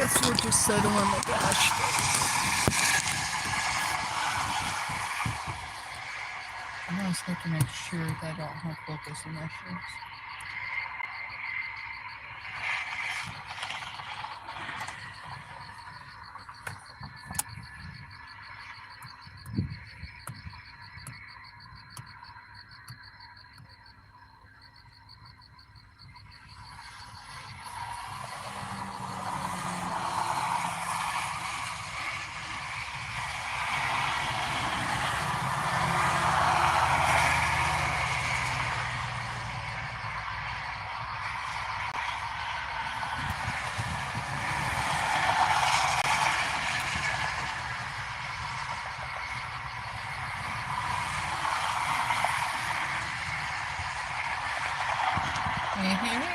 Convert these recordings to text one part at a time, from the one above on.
guess we'll just set them on the dash. I was going to make sure that I don't have focus emissions. Hey.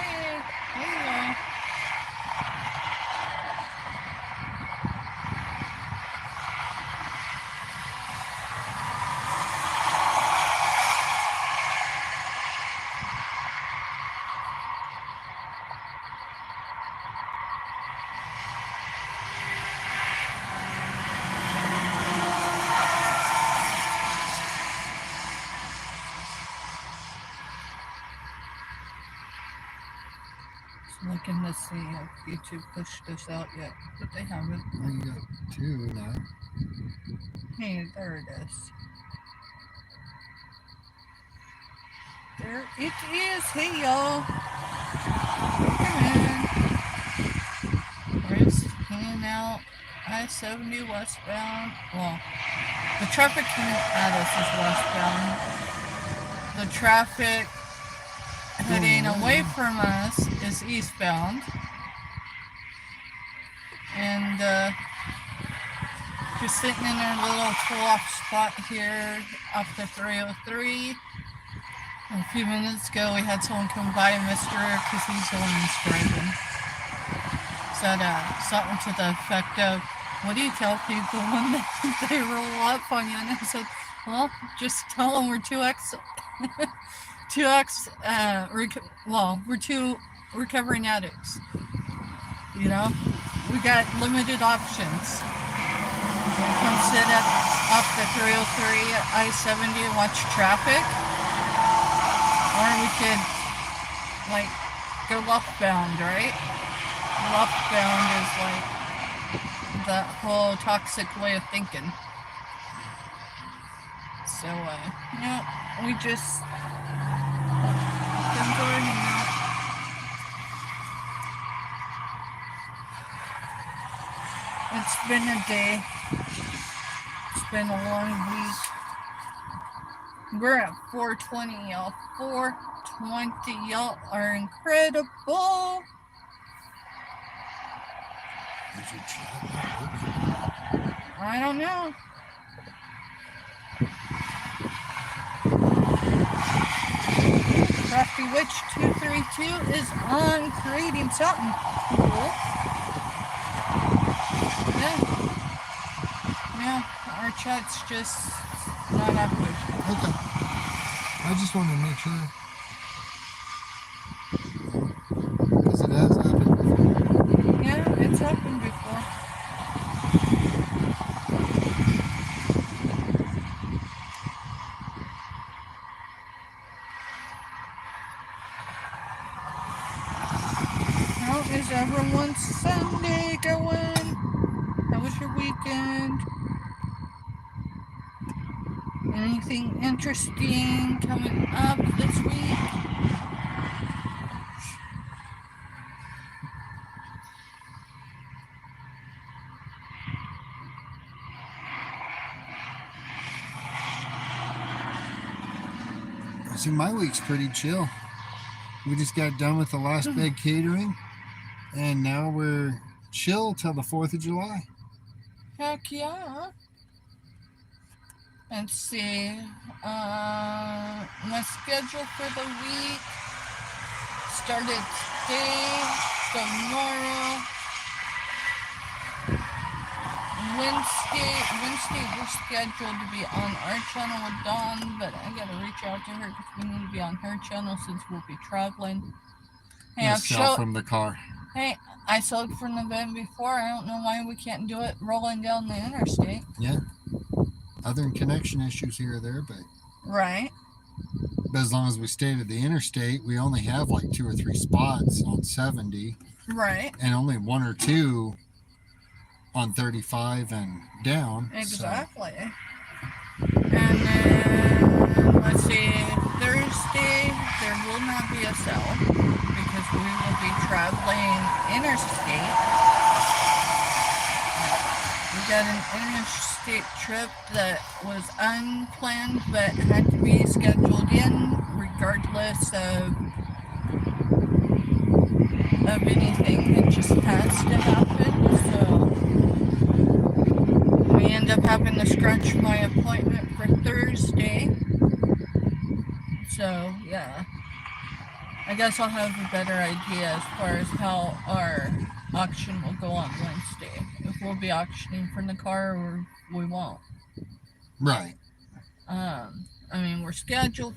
Looking to see if YouTube pushed this out yet, but they haven't. Well, you got 2 now. Hey, there it is. There it is. Hey, y'all. Come in. We're just hanging out. I70 westbound. Well, the traffic coming at us is westbound. The traffic heading away from us is eastbound. And just sitting in our little pull-off spot here off the 303. A few minutes ago, we had someone come by and missed her because he's the one who's driving. Said something to the effect of, "What do you tell people when they roll up on you?" And I said, "Well, just tell them we're 2X." We're 2 recovering addicts. You know, we got limited options. Come sit off the 303 I70 and watch traffic, or we could go leftbound, right? Leftbound is that whole toxic way of thinking. So, we just been going out. It's been a day. It's been a long week. We're at 420, y'all. 420, y'all are incredible. Is your chat not working? I don't know. Crafty Witch 232 is on creating something cool. Yeah, our chat's just not active. Okay. I just wanted to make sure. Because it has happened before. Yeah, it's happened before. How is everyone's Sunday going? How was your weekend? Anything interesting coming up this week? See, my week's pretty chill. We just got done with the last big catering, and now we're chill till the 4th of July. Heck yeah. Let's see. My schedule for the week started today, tomorrow, Wednesday we're scheduled to be on our channel with Dawn, but I gotta reach out to her because we need to be on her channel since we'll be traveling. Hey, from the car. Hey, I sold from the van before. I don't know why we can't do it rolling down the interstate. Yeah. Other than connection issues here or there, but Right. as long as we stay to the interstate, we only have like 2 or 3 spots on 70 Right. and only 1 or 2 on 35 and down. Exactly. And then, let's see, Thursday, there will not be a sale because we will be traveling interstate. We got an interstate trip that was unplanned but had to be scheduled in regardless of anything. It just has to happen. So we end up having to scratch my appointment for Thursday. So yeah, I guess I'll have a better idea as far as how our auction will go on Wednesday. If we'll be auctioning from the car or we won't. Right. I mean, we're scheduled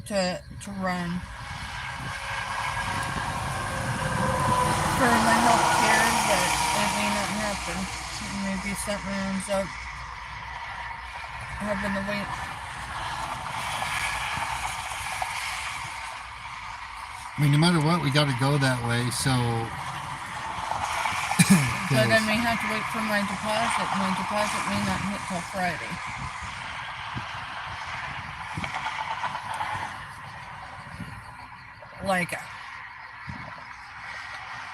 to run for my health care, but it may not happen. Maybe something ends up having to wait. I mean, no matter what, we got to go that way. So, But I may have to wait for my deposit. My deposit may not hit till Friday. Like,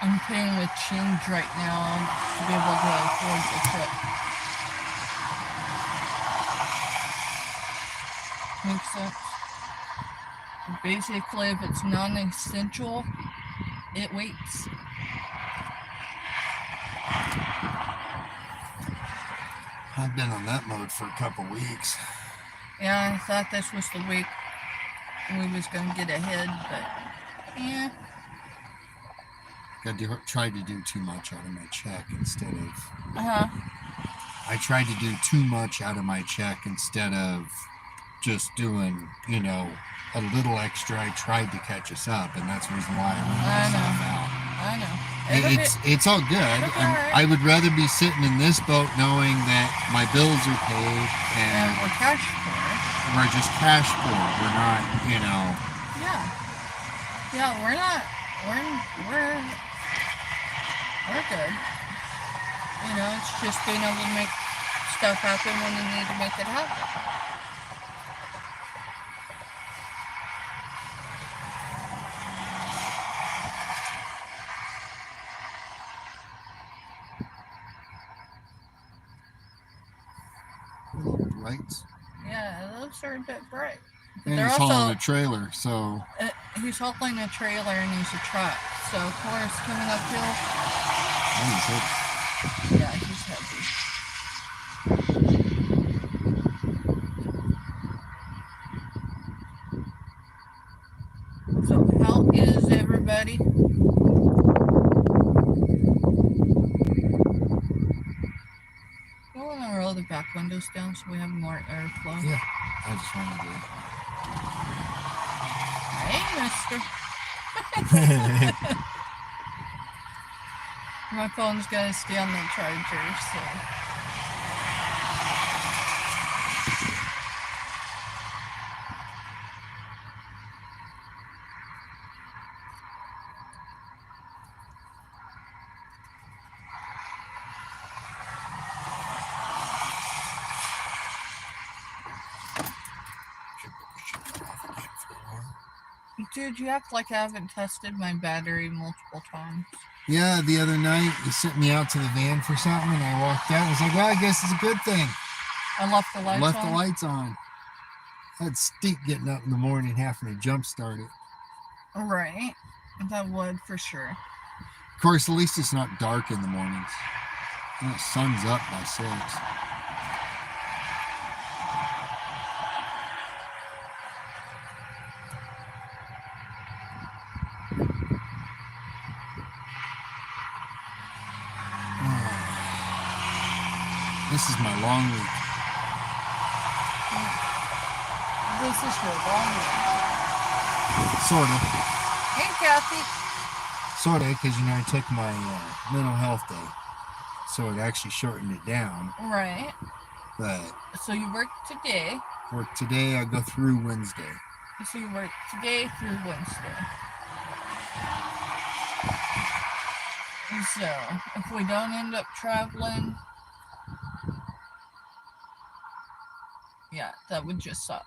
I'm paying with change right now to be able to afford the trip. Makes sense. Basically, if it's non-essential, it waits. I've been on that mode for a couple weeks. Yeah, I thought this was the week we was going to get ahead, but yeah. Tried to do too much out of my check instead of... I tried to do too much out of my check instead of just doing, a little extra. I tried to catch us up, and that's the reason why I went myself out. I know. It's all good. I would rather be sitting in this boat knowing that my bills are paid and we're cash poor. We're just cash poor. We're not, Yeah, we're not. We're good. It's just being able to make stuff happen when you need to make it happen. Lights. Yeah, those are a bit bright. And he's hauling a trailer, so... he's hauling a trailer and he's a truck. So, of course, coming uphill... Oh, he's heavy. Yeah, he's heavy. So, how is everybody? You want to roll the back windows down so we have more airflow? Yeah, I just wanted to... Hey, mister. My phone's going to stay on the charger, so... Dude, you act like I haven't tested my battery multiple times. Yeah, the other night you sent me out to the van for something and I walked out and was like, well, I guess it's a good thing. I left the lights on. I'd stink getting up in the morning having to jump start it. Right. That would for sure. Of course, at least it's not dark in the mornings. And the sun's up by 6. This is my long week. This is your long week. Sort of. Hey, Kathy. sort of, because I took my mental health day, so it actually shortened it down. Right. But so you work today. I go through Wednesday. So you work today through Wednesday. So if we don't end up traveling, yeah, that would just suck.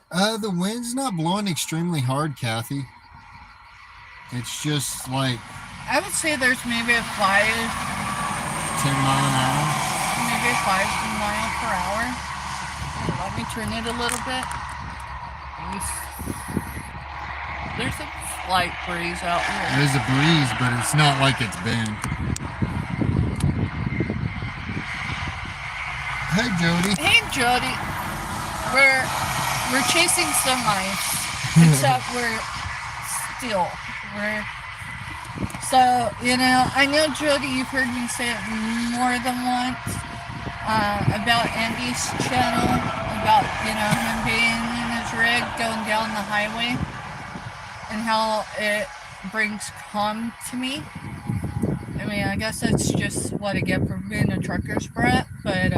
The wind's not blowing extremely hard, Kathy. It's just like I would say there's maybe a 10 mile an hour. maybe a 5 mile per hour. Here, let me turn it a little bit. There's a slight breeze out here. There's a breeze, but it's not like it's been. Hey, Jody. Hey, Jody. We're chasing semis, except we're still. So, I know, Jody, you've heard me say it more than once about Andy's channel, about, him being in his rig going down the highway, and how it brings calm to me. I mean, I guess that's just what I get for being a trucker's brat, but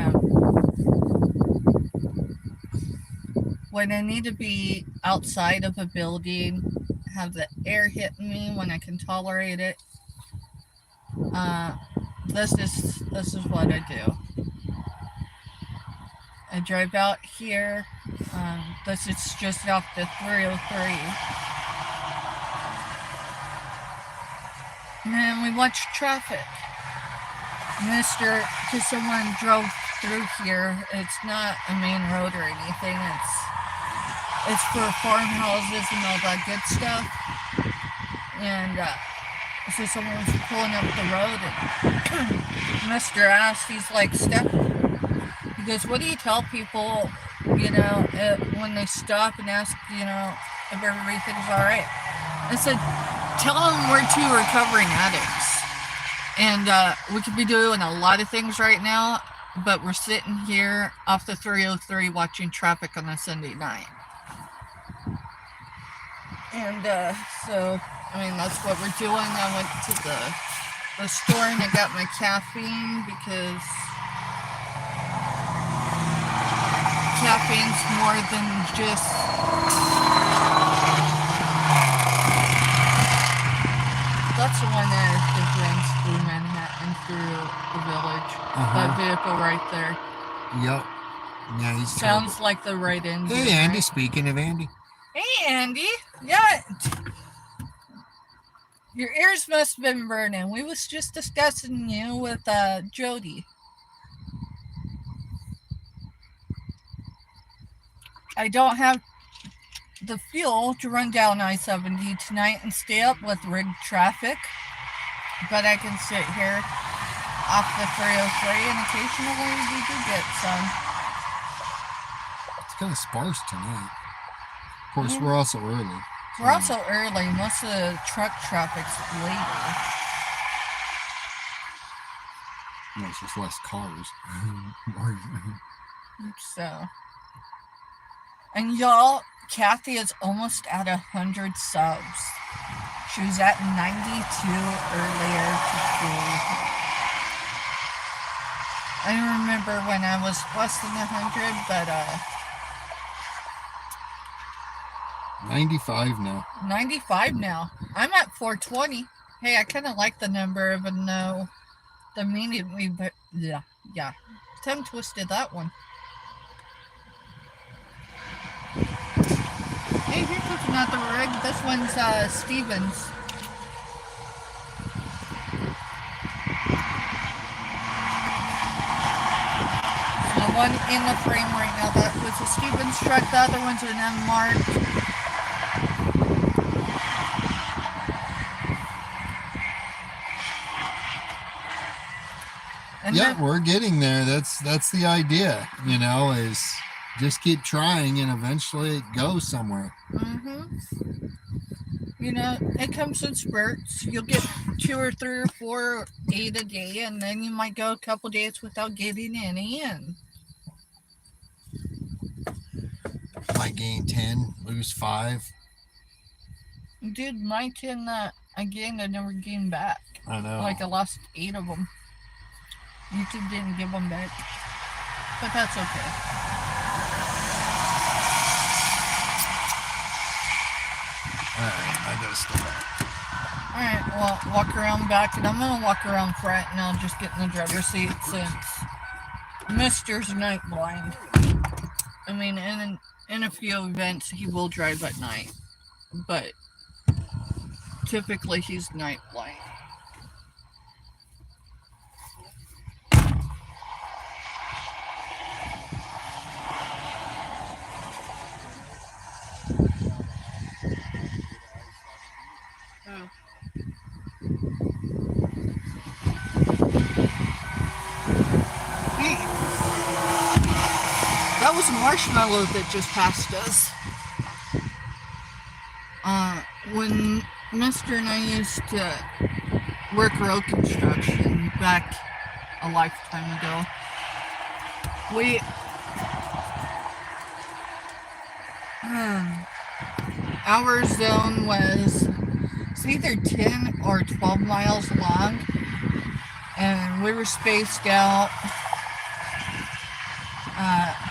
when I need to be outside of a building, have the air hit me when I can tolerate it, this is what I do. I drive out here. This is just off the 303. And we watch traffic. Because someone drove through here. It's not a main road or anything. It's for farmhouses and all that good stuff. And so someone was pulling up the road, and Mr. asked, he's like, "Step." He goes, "What do you tell people, when they stop and ask, if everything's all right?" I said, "Tell them we're two recovering addicts. And we could be doing a lot of things right now, but we're sitting here off the 303 watching traffic on a Sunday night." And so, that's what we're doing. I went to the store and I got my caffeine because caffeine's more than just that's the one that runs through Manhattan, through the village. That vehicle right there. Yep. Yeah, he's sounds terrible. like the right Indian. Hey, Andy. Right? Speaking of Andy. Hey, Andy. Yeah. Your ears must have been burning. We was just discussing you with Jody. I don't have the fuel to run down I-70 tonight and stay up with rig traffic, but I can sit here off the 303 and occasionally we do get some. It's kind of sparse tonight. Of course, we're also early. We're also early. Most of the truck traffic's later. No, it's just less cars. So. And y'all, Kathy is almost at 100 subs. She was at 92 earlier today. I don't remember when I was less than 100, but 95 now. 95 now. I'm at 420. Hey, I kind of like the number, even though the meaning but yeah. Tongue twisted that one. Hey, if you're looking at the rig, this one's Stevens. The one in the frame right now, that was a Stevens truck. The other one's an unmarked. And yeah, we're getting there. That's the idea, is just keep trying and eventually it goes somewhere. It comes in spurts. You'll get 2 or 3 or 4 or 8 a day, and then you might go a couple days without getting any in. Might gain 10, lose 5. Dude, my 10 that I gained, I never gained back. I know. Like, I lost 8 of them. YouTube didn't give them back. But that's okay. Alright, I gotta step out. Alright, well, walk around back, and I'm gonna walk around front now, just get in the driver's seat since Mr.'s night blind. I mean, in a few events, he will drive at night, but typically he's night blind. That was a marshmallow that just passed us. When Mr. and I used to work road construction back a lifetime ago, our zone was either 10 or 12 miles long, and we were spaced out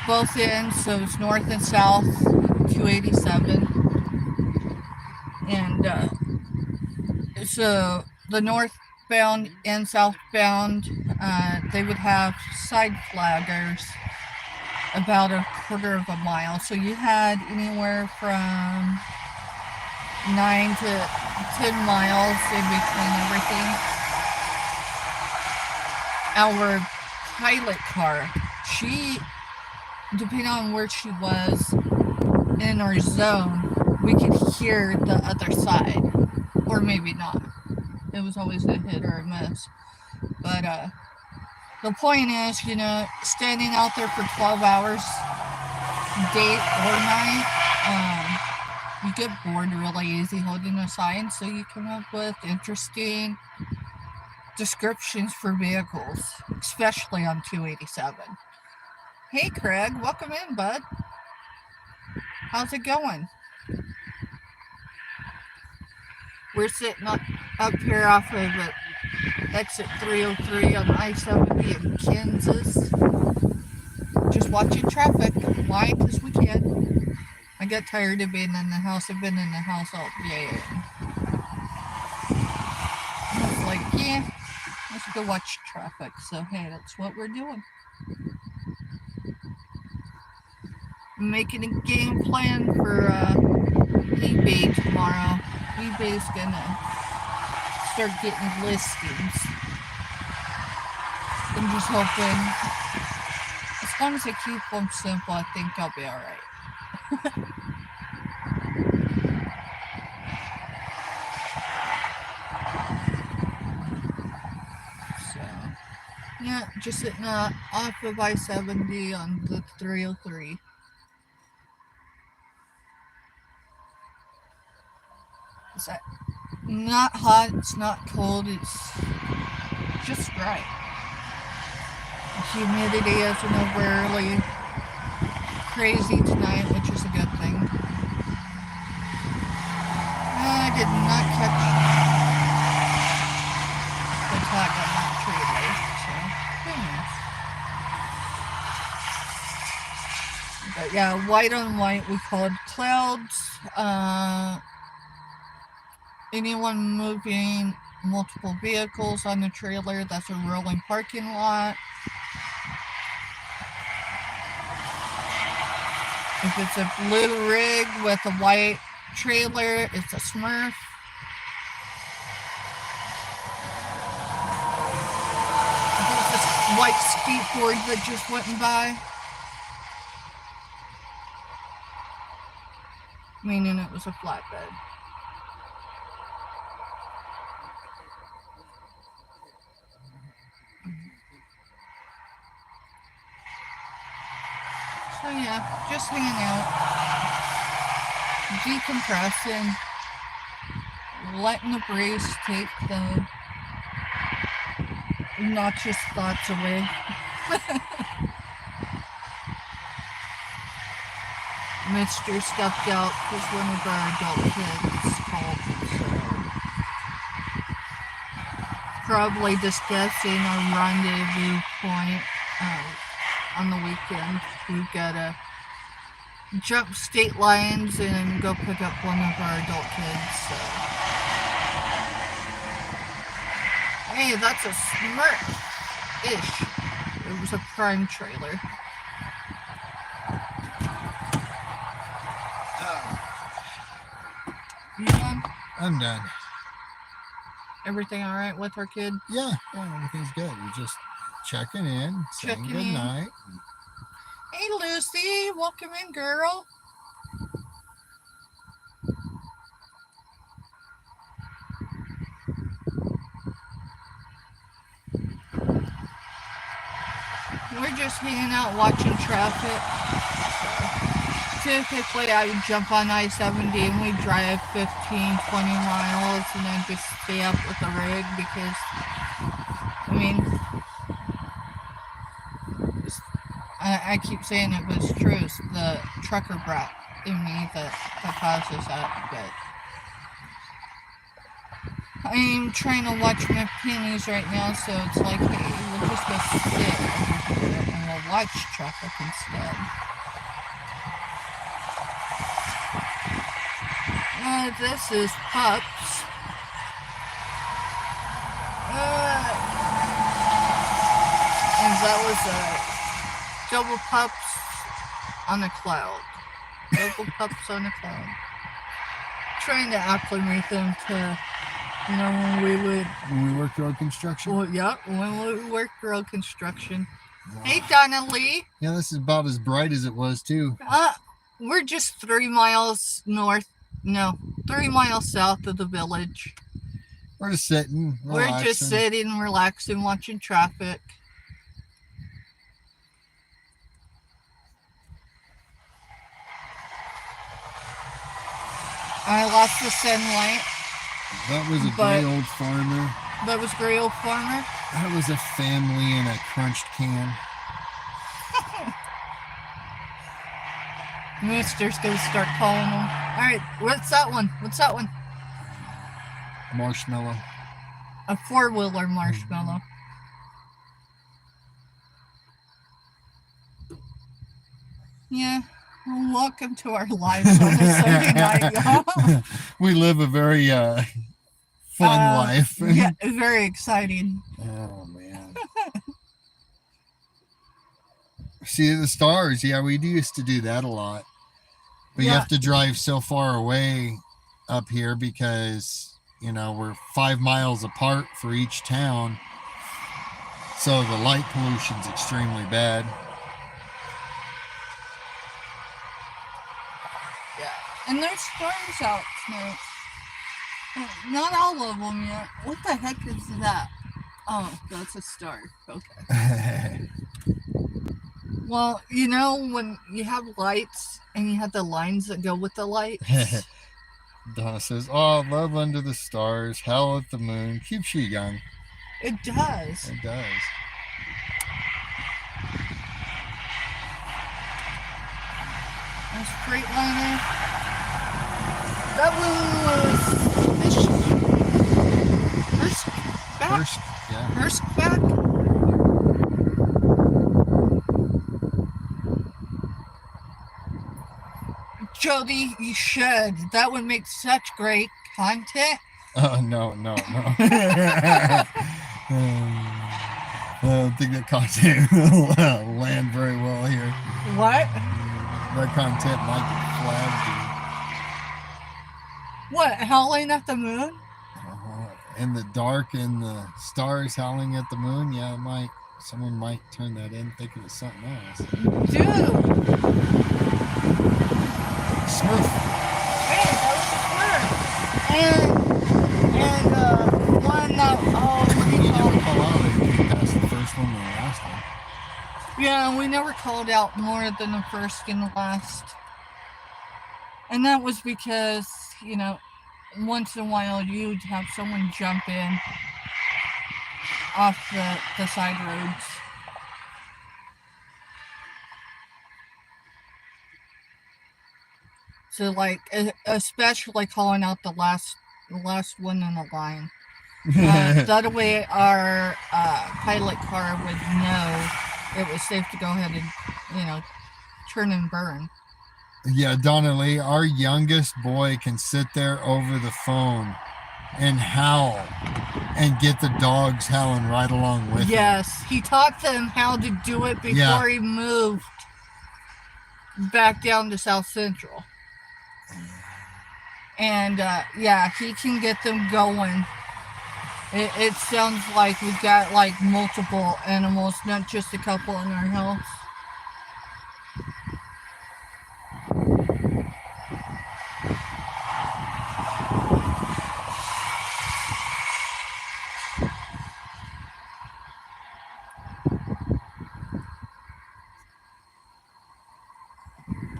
both ends, so it's north and south 287, and so the northbound and southbound, they would have side flaggers about a quarter of a mile, so you had anywhere from 9 to 10 miles in between everything. Our pilot car, she, depending on where she was in our zone, we could hear the other side, or maybe not. It was always a hit or a miss. But the point is, standing out there for 12 hours, day or night, you get bored really easy holding a sign, so you come up with interesting descriptions for vehicles, especially on 287. Hey Craig, welcome in, bud. How's it going? We're sitting up here off of exit 303 on I70 in Kansas. Just watching traffic. Why? Because we can. I got tired of being in the house. I've been in the house all day. I was like, yeah, let's go watch traffic. So, hey, that's what we're doing. I'm making a game plan for eBay tomorrow. eBay's gonna start getting listings. I'm just hoping, as long as I keep them simple, I think I'll be alright. So, yeah, just sitting off of I-70 on the 303. It's not hot, it's not cold, it's just right. The humidity isn't overly crazy tonight, which is a good thing. I did not catch the tag on that trailer, so who knows. But yeah, white on white we called clouds. Anyone moving multiple vehicles on the trailer, that's a rolling parking lot. If it's a blue rig with a white trailer, it's a Smurf. I think it's this white skateboard that just went by. Meaning it was a flatbed. So yeah, just hanging out, decompressing, letting the breeze take the obnoxious thoughts away. Mr. stepped out because one of our adult kids called probably discussing a rendezvous point on the weekend. We've got to jump state lines and go pick up one of our adult kids. So. Hey, that's a Smurf-ish. It was a Prime trailer. You done? I'm done. Everything all right with our kid? Yeah, everything's good. We're just checking in, saying good night. Hey, Lucy, welcome in, girl. We're just hanging out watching traffic. Typically, I would jump on I70 and we drive 15, 20 miles and then just stay up with the rig because, I mean, I keep saying it, but it's true. It's the trucker brat in me that causes that. But I'm trying to watch my pennies right now, so it's like, hey, we'll just go sit over here and we'll watch traffic instead. This is Pups. And that was a double Pups on a cloud. Double Pups on a cloud. Trying to acclimate them to, you know, when we worked road construction. Well, yeah, when we worked road construction. Wow. Hey, Donna Lee. Yeah, this is about as bright as it was too. We're just 3 miles north. No, 3 miles south of the village. We're just sitting, relaxing. We're just sitting, relaxing, watching traffic. I lost the sunlight. That was a gray old farmer. That was gray old farmer? That was a family in a crunched can. Mister's gonna start calling them. Alright, what's that one? What's that one? Marshmallow. A 4-wheeler marshmallow. Yeah. Well, welcome to our lives on a Sunday night, y'all. We live a very fun life. Yeah, very exciting. Oh, man. See the stars. Yeah, we used to do that a lot. But you have to drive so far away up here because, you know, we're 5 miles apart for each town. So the light pollution's extremely bad. Yeah. And there's storms out tonight. Not all of them yet. What the heck is that? Oh, that's a star. Okay. Well, you know, when you have lights and you have the lines that go with the lights. Donna says, oh, love under the stars, hell at the moon. Keeps you young. It does. It does. There's Freightliner. That one was Hirschback. Jody, you should. That would make such great content. Oh, no. I don't think that content will land very well here. What? That content might get flagged. What? Howling at the moon? In the dark and the stars howling at the moon? Yeah, it might. Someone might turn that in, think it was something else. Dude! Smurf. Hey, that was a Smurf. And one that, what do you call it? Call out if you passed the first one and the last one. Yeah, we never called out more than the first and the last. And that was because, you know, once in a while you'd have someone jump in off the side roads. So, like, especially calling out the last one in the line. That way our pilot car would know it was safe to go ahead and, turn and burn. Yeah, Donnelly, our youngest boy can sit there over the phone and howl and get the dogs howling right along with him. Yes, he taught them how to do it before he moved back down to South Central. And he can get them going. It sounds like we've got like multiple animals, not just a couple in our house.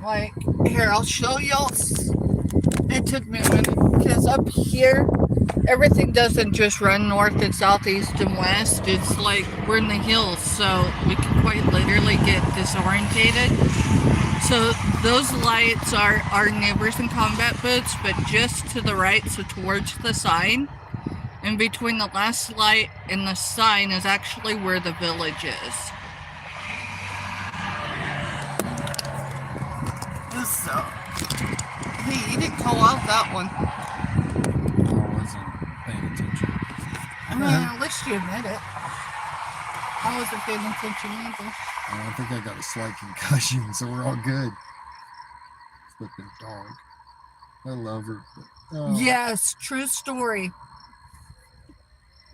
Like, here, I'll show y'all. It took me a minute because up here, everything doesn't just run north and south, east and west. It's like we're in the hills, so we can quite literally get disorientated. So those lights are our neighbors in combat boots, but just to the right, so towards the sign. And between the last light and the sign is actually where the village is. So, hey, you didn't call out that one. I wasn't paying attention. I mean, at least you admit it. I wasn't paying attention either. I think I got a slight concussion, so we're all good. Flipping dog. I love her. But, Yes, true story.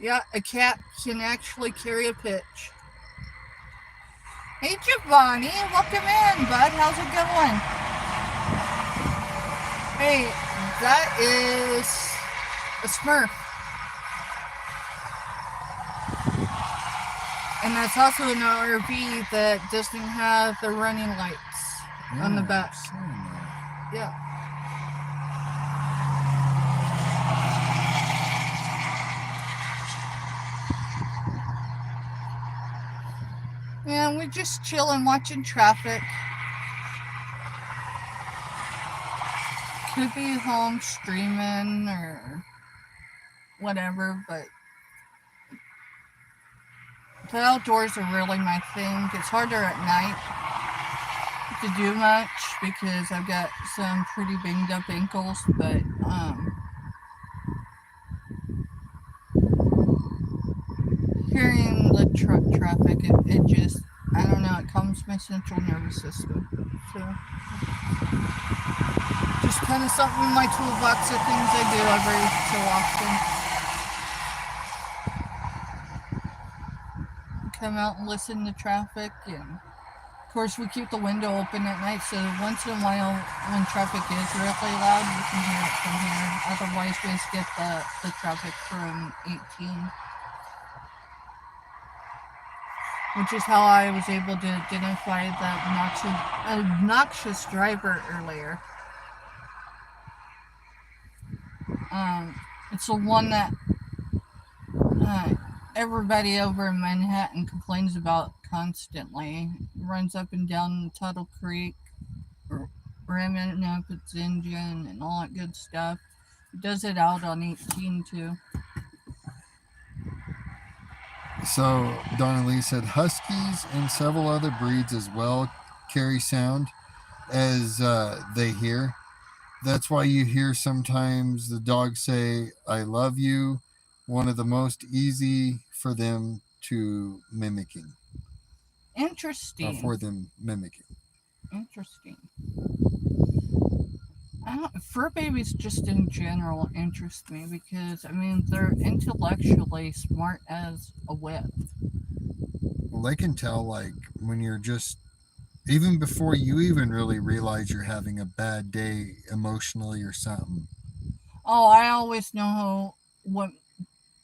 Yeah, a cat can actually carry a pitch. Hey, Giovanni, welcome in, bud. How's it going? Hey, that is a Smurf. And that's also an RV that doesn't have the running lights on the back. Yeah. And we're just chilling, watching traffic. Could be home streaming or whatever, but the outdoors are really my thing. It's harder at night to do much because I've got some pretty banged up ankles, but hearing the truck traffic, it just, I don't know, it calms my central nervous system. So just kind of something in my toolbox of things I do every so often. Come out and listen to traffic, and of course we keep the window open at night, so once in a while when traffic is really loud, you can hear it from here. Otherwise we just get the traffic from 18. Which is how I was able to identify that obnoxious driver earlier. It's the one that everybody over in Manhattan complains about constantly. Runs up and down Tuttle Creek, ramming up its engine and all that good stuff. Does it out on 18 too. So Donnelly said huskies and several other breeds as well carry sound as they hear. That's why you hear sometimes the dogs say, "I love you," one of the most easy for them to mimicking. Interesting. For them mimicking. Interesting. Fur babies just in general interest me because, I mean, they're intellectually smart as a whip. Well, they can tell, like, when you're just, even before you even really realize you're having a bad day emotionally or something. Oh, I always know what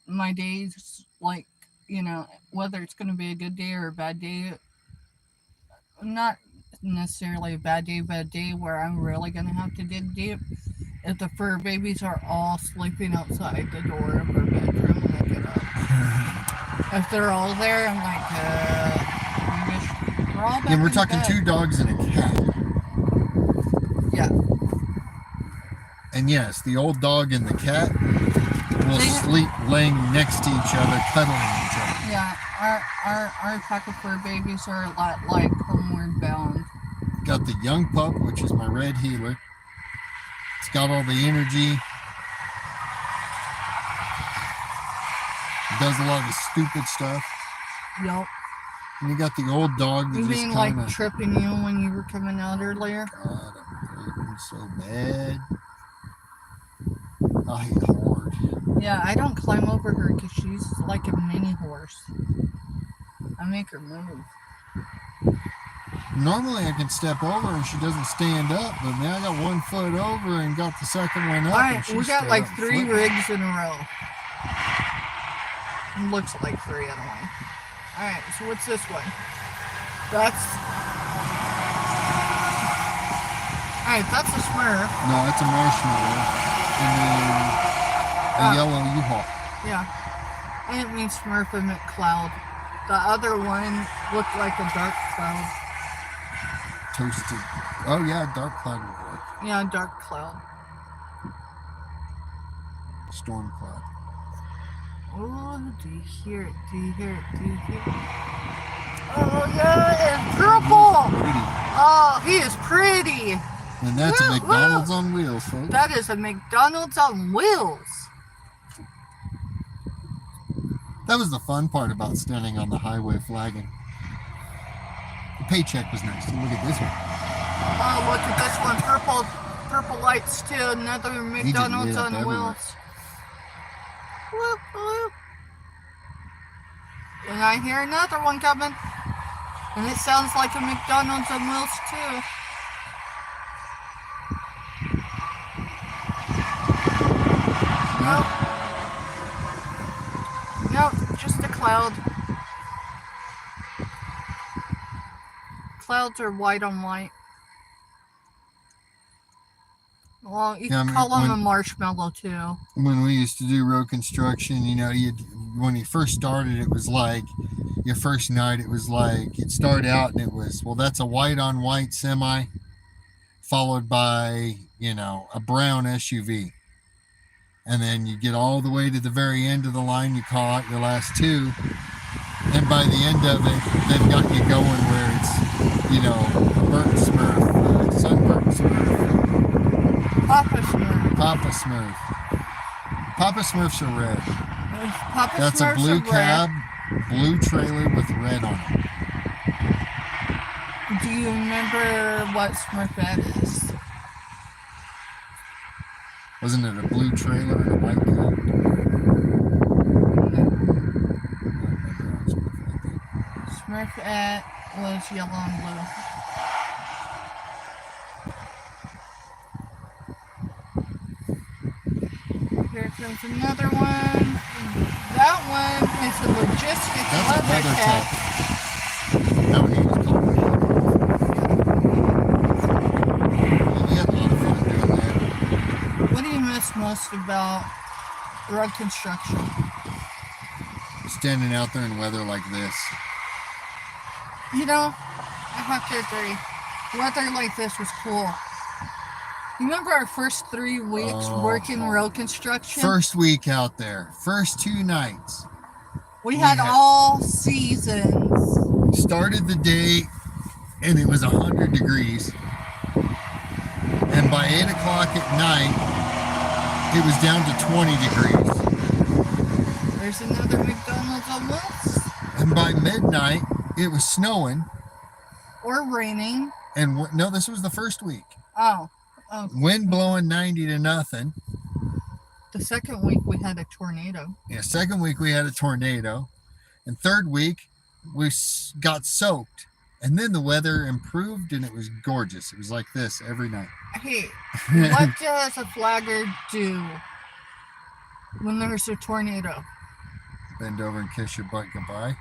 my day's like, whether it's going to be a good day or a bad day. Not necessarily a bad day where I'm really going to have to dig deep. If the fur babies are all sleeping outside the door of her bedroom when I get up. If they're all there, I'm like, we're all back we're in talking bed. 2 dogs and a cat. Yeah. And yes, the old dog and the cat We'll sleep laying next to each other, cuddling each other. Yeah, our pack of fur babies are a lot like Homeward Bound. Got the young pup, which is my red heeler. It's got all the energy. It does a lot of stupid stuff. Yup. And you got the old dog that You just mean kind like of... tripping you when you were coming out earlier? God, I'm hurting so bad. I hate horde. Yeah, I don't climb over her because she's like a mini horse. I make her move. Normally I can step over and she doesn't stand up, but now I got 1 foot over and got the second one up. Alright, and we got like 3 flipping. rigs in a row. It looks like 3 anyway. Alright, so what's this one? That's... Alright, that's a Smurf. No, that's a marshmallow. And then a yellow U-Haul. Yeah. I didn't mean Smurf, I meant Cloud. The other one looked like a dark cloud. Toasted. Oh yeah, dark cloud would work. Yeah, dark cloud. Storm cloud. Oh, do you hear it? Do you hear it? Do you hear it? Oh yeah, it's purple! Pretty. Oh, he is pretty! And that's a McDonald's on wheels, folks. That is a McDonald's on wheels. That was the fun part about standing on the highway flagging. The paycheck was nice. Look at this one. Oh, look at this one. Purple lights too. Another McDonald's on wheels. Whoop, whoop. And I hear another one coming. And it sounds like a McDonald's on wheels too. Nope. Nope, just a cloud. Clouds are white on white. Well, you can call them a marshmallow too. When we used to do road construction, you know, when you first started, it was like your first night. It was like you'd start out and it was, well, that's a white on white semi, followed by, you know, a brown SUV, and then you get all the way to the very end of the line. You call out your last 2, and by the end of it, they've got you going where it's, you know, burnt Smurf, sunburnt Smurf. Papa Smurf. Papa Smurf. Papa Smurfs are red. Papa That's Smurfs a blue are cab, blue trailer with red on it. Do you remember what Smurfette is? Wasn't it a blue trailer and a white cab? No. Smurfette was yellow and blue. Here comes another one. That one is a logistics leather tech. That one was called. We had a lot of fun doing that. What do you miss most about road construction? Standing out there in weather like this. You know, I have to agree. Weather like this was cool. You remember our first 3 weeks working road construction? First week out there. First 2 nights. We had all seasons. Started the day and it was 100 degrees. And by 8 o'clock at night, it was down to 20 degrees. There's another McDonald's on wheels. And by midnight, it was snowing. Or raining. And no, this was the first week. Oh. Wind blowing 90 to nothing. The second week we had a tornado. Yeah, second week we had a tornado. And third week we got soaked. And then the weather improved and it was gorgeous. It was like this every night. Hey, what does a flagger do when there's a tornado? Bend over and kiss your butt goodbye.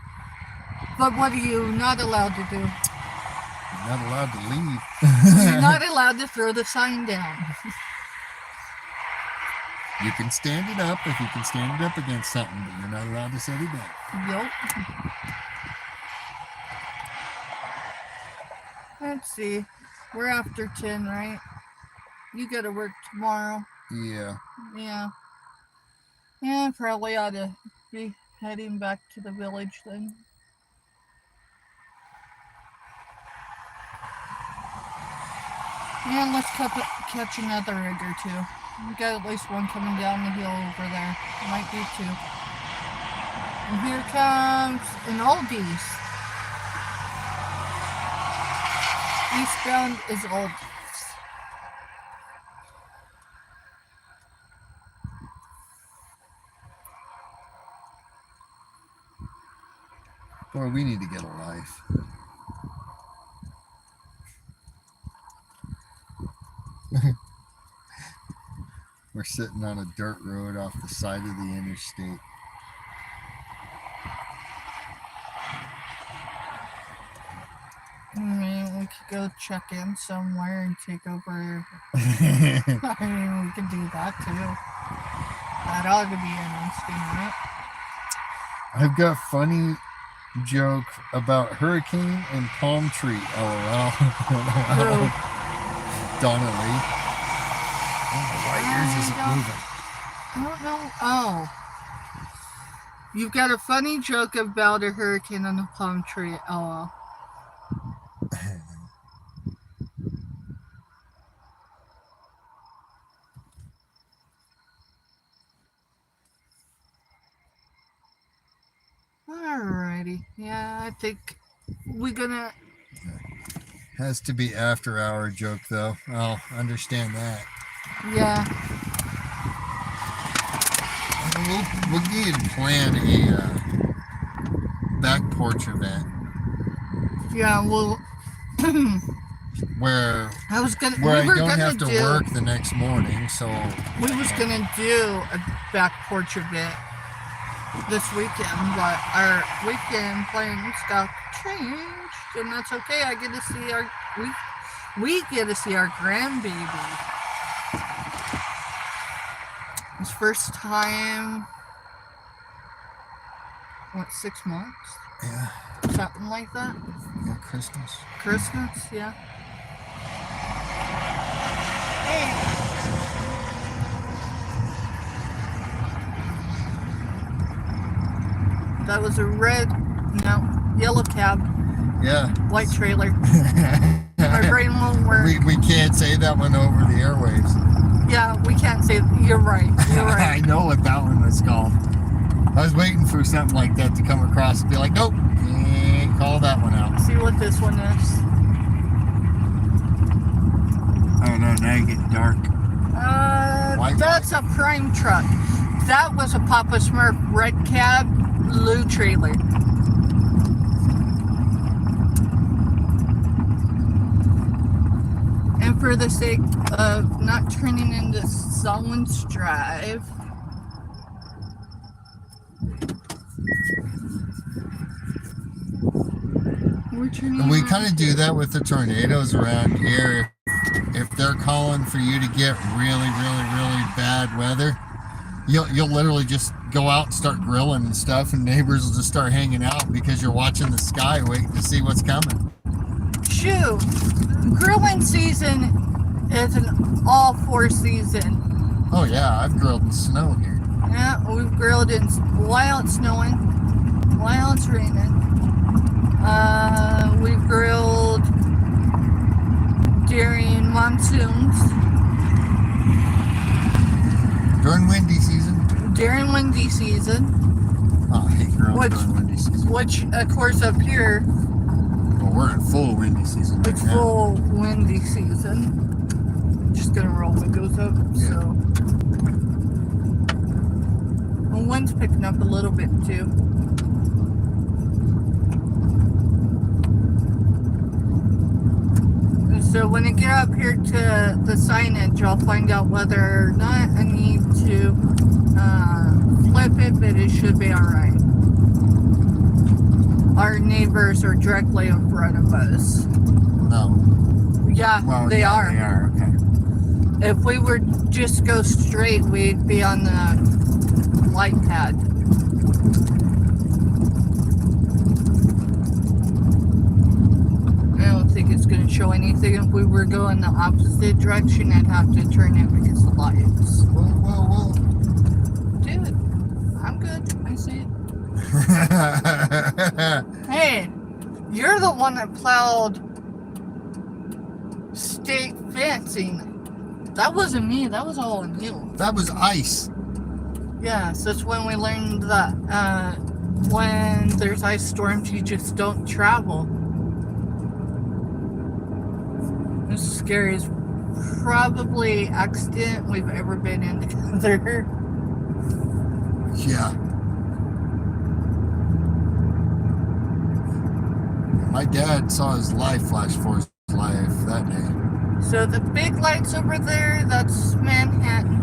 But what are you not allowed to do? You're not allowed to leave. You're not allowed to throw the sign down. You can stand it up if you can stand it up against something, but you're not allowed to set it down. Yup. Let's see. We're after 10, right? You gotta work tomorrow. Yeah. Yeah. Yeah, probably ought to be heading back to the village then. And let's catch another rig or two. We got at least one coming down the hill over there. Might be two. And here comes an oldies. Eastbound is oldies. Boy, we need to get a life. We're sitting on a dirt road off the side of the interstate. I mean, we could go check in somewhere and take over. I mean, we could do that too. That ought to be interesting, right? I've got funny joke about hurricane and palm tree. LOL. Donna Lee. Why yours isn't moving? I don't know. Oh. You've got a funny joke about a hurricane and a palm tree. Oh. Alrighty. Yeah, I think we're gonna. Has to be after hour joke though. I'll understand that. Yeah. We'll need to plan a back porch event. Yeah, well. where I was gonna. where we I don't have to work the next morning, so we was gonna do a back porch event this weekend, but our weekend plans got changed, and that's okay. I get to see our we get to see our grandbaby. It's first time. What, 6 months? Yeah. Something like that. Yeah, Christmas. Christmas, yeah. Hey. That was a yellow cab. Yeah. White trailer. My brain won't work. We can't say that one over the airwaves. Yeah, we can't say. You're right. You're right. I know what that one was called. I was waiting for something like that to come across and be like, nope, can't call that one out. See what this one is. I don't know, now you're getting dark. That's a prime truck. That was a Papa Smurf red cab blue trailer. And for the sake of not turning into someone's drive, we kind of do that with the tornadoes around here. If they're calling for you to get really, really, really bad weather, you'll literally just go out and start grilling and stuff, and neighbors will just start hanging out because you're watching the sky waiting to see what's coming. Shoot, grilling season is an all four season. Oh yeah, I've grilled in snow here. Yeah, we've grilled in while it's snowing, while it's raining. We've grilled during monsoons. During windy season. During windy season. Oh, I hate grilling during windy season. Which, of course, up here. Well, we're in full windy season right It's now. full windy season. Just gonna roll windows up, Yeah. so. The wind's picking up a little bit too. So when I get up here to the signage, I'll find out whether or not I need to flip it, but it should be alright. Our neighbors are directly in front of us. No. Yeah, Well, they yeah, are. They are, okay. If we were just go straight, we'd be on the light pad. I don't think it's going to show anything. If we were going the opposite direction, I'd have to turn it because the lights. Whoa. Do it. Hey, you're the one that plowed state fencing. That wasn't me. That was all on you. That was ice. Yes, that's when we learned that when there's ice storms, you just don't travel. This is scariest probably accident we've ever been in together. Yeah. My dad saw his life flash for his life that day. So the big lights over there, that's Manhattan.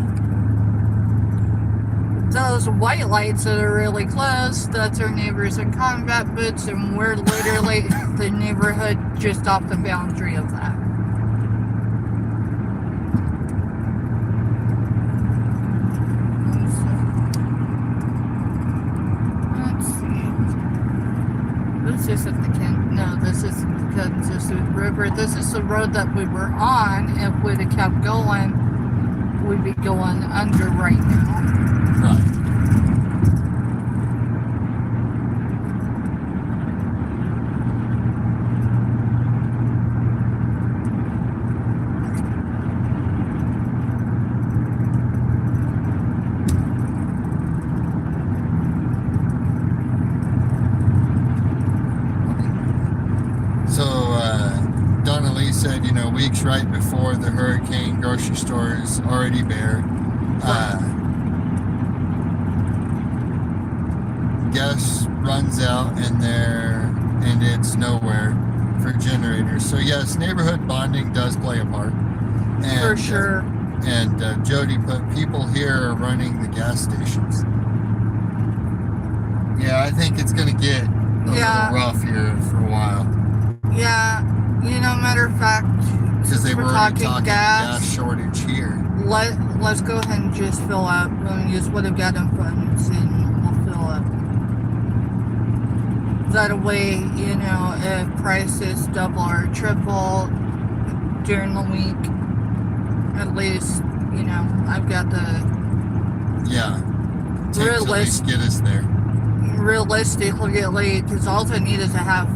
Those white lights that are really close, that's our neighbors in combat boots, and we're literally the neighborhood just off the boundary of that. Let's see. This isn't the this isn't the Kansas River. This is the road that we were on. If we'd have kept going, we'd be going under right now. Right. Said, weeks right before the hurricane, grocery stores already bare. Gas runs out in there and it's nowhere for generators. So yes, neighborhood bonding does play a part. And, for sure. Jody put people here are running the gas stations. Yeah, I think it's going to get a little rough here for a while. Yeah. Matter of fact, because they were talking gas shortage here. Let's go ahead and just fill up. We'll use what I've got in funds and we'll fill up. That way, if prices double or triple during the week, at least, I've got the get us there. Realistically, because all I need is to have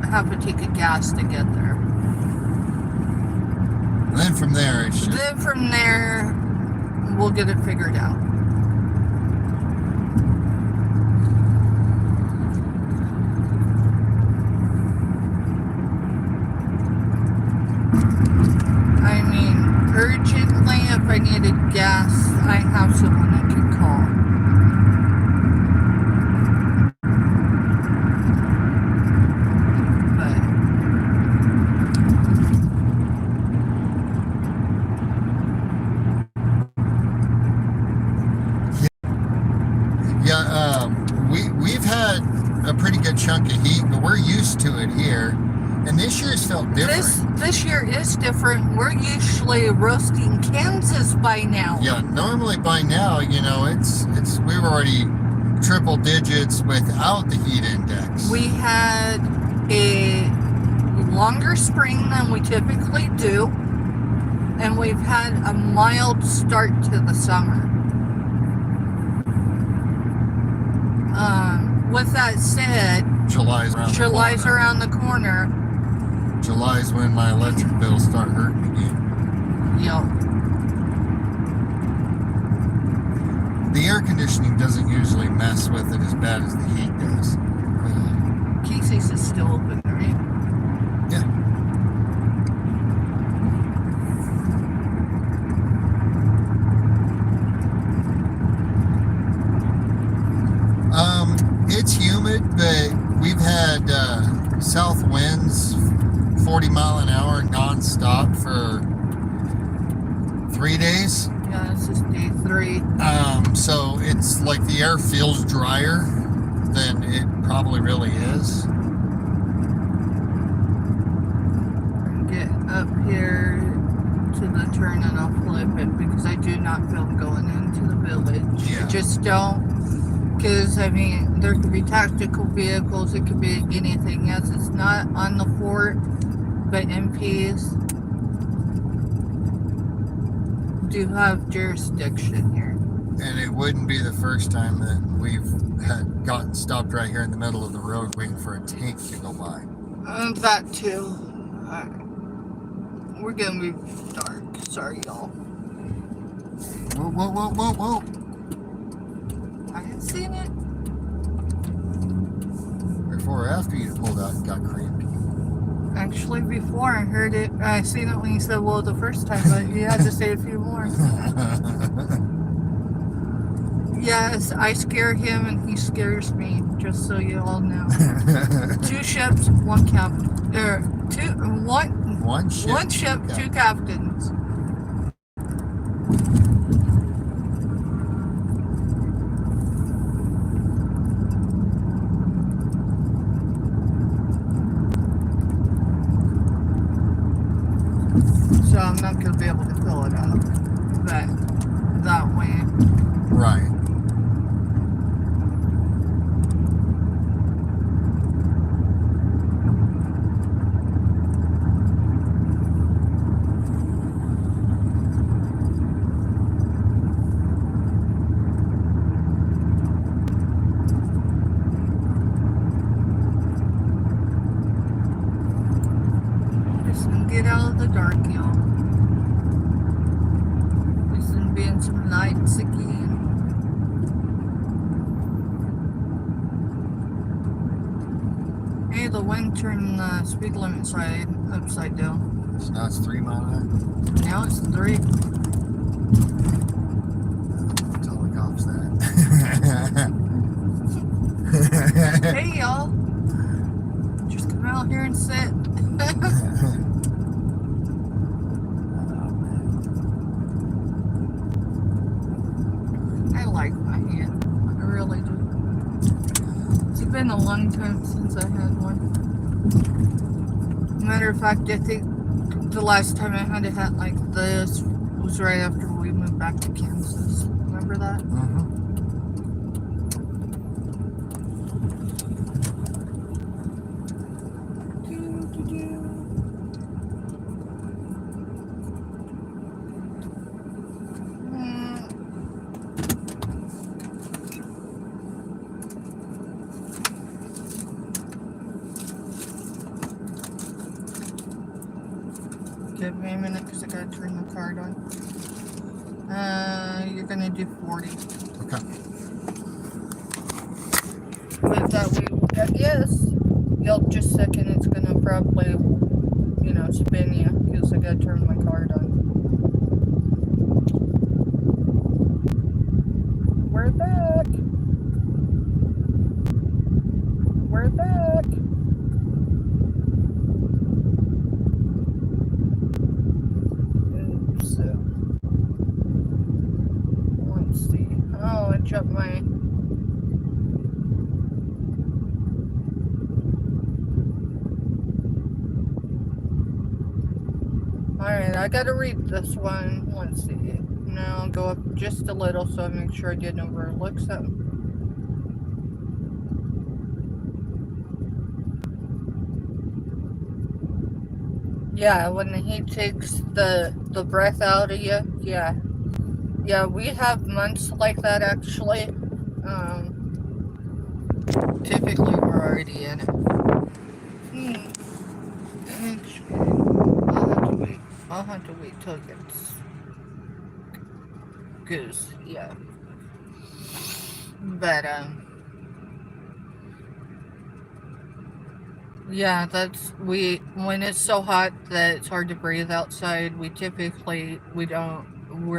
a tank of gas to get there. And then from there, we'll get it figured out. I mean, urgently, if I needed gas, I have someone I can call. We've had a pretty good chunk of heat, but we're used to it here. And this year's felt different. This year is different. We're usually roasting Kansas by now. Yeah, normally by now, it's we were already triple digits without the heat index. We had a longer spring than we typically do, and we've had a mild start to the summer. With that said, July's around the corner. July's when my electric bills start hurting again. Yep. The air conditioning doesn't usually mess with it as bad as the heat does. Casey's is still open, right? Yeah. It's humid, but we've had south winds 40 mile an hour non-stop for 3 days. Yeah, this is day 3. So it's like the air feels drier than it probably really is. Get up here to the turn and I'll flip it because I do not feel going into the village. Yeah. I just don't. Because, there could be tactical vehicles, it could be anything. Yes, it's not on the fort, but MPs do have jurisdiction here. And it wouldn't be the first time that we've gotten stopped right here in the middle of the road waiting for a tank to go by. That too. We're gonna be dark. Sorry, y'all. Whoa, whoa, whoa, whoa, whoa. I had seen it. Before or after you pulled out and got creamed? Actually, before I heard it, I seen it when you said, well, the first time, but you had to say a few more. Yes, I scare him and he scares me, just so you all know. 2 ships, 1 captain. One ship, One ship, 2 captains. So I'm not going to be able to fill it up that way. Right. Just gonna get out of the dark, y'all. Just gonna be in some lights again. Hey, the wind turned the speed limit upside down. So now it's 3 mile an hour. Now it's 3. Tell the cops that. Hey, y'all. Just come out here and sit. I like my hand. I really do. It's been a long time since I had one. Matter of fact, I think the last time I had a hat like this was right after we moved back to Kansas. Remember that? Give me a minute because I gotta turn the card on. You're gonna do 40. Okay. But that way, yes, you'll just second. It's gonna probably, spin you because I gotta turn my card on. We're back. We're back. So, let's see. Oh, I dropped my. Alright, I gotta read this one. Let's see. Now I'll go up just a little so I make sure I didn't overlook something. Yeah, when he takes the breath out of you, yeah. Yeah, we have months like that actually. Typically we're already in it. I'll have to wait till it gets goose, yeah. But yeah, when it's so hot that it's hard to breathe outside, we're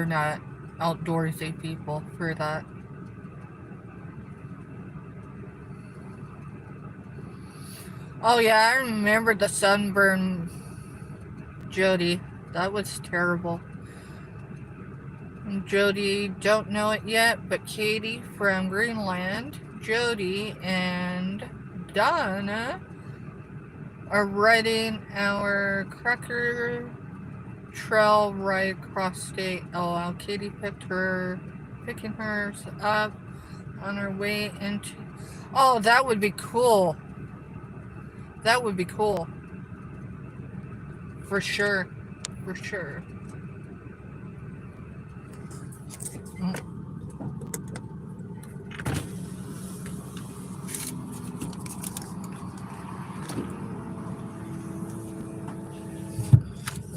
not outdoorsy people for that. Oh yeah, I remember the sunburn, Jody. That was terrible. Jody, don't know it yet, but Katie from Greenland, Jody, and Donna are riding our Cracker Trail ride across state. Oh, Katie picking hers up on her way into. Oh, that would be cool. That would be cool. For sure. For sure.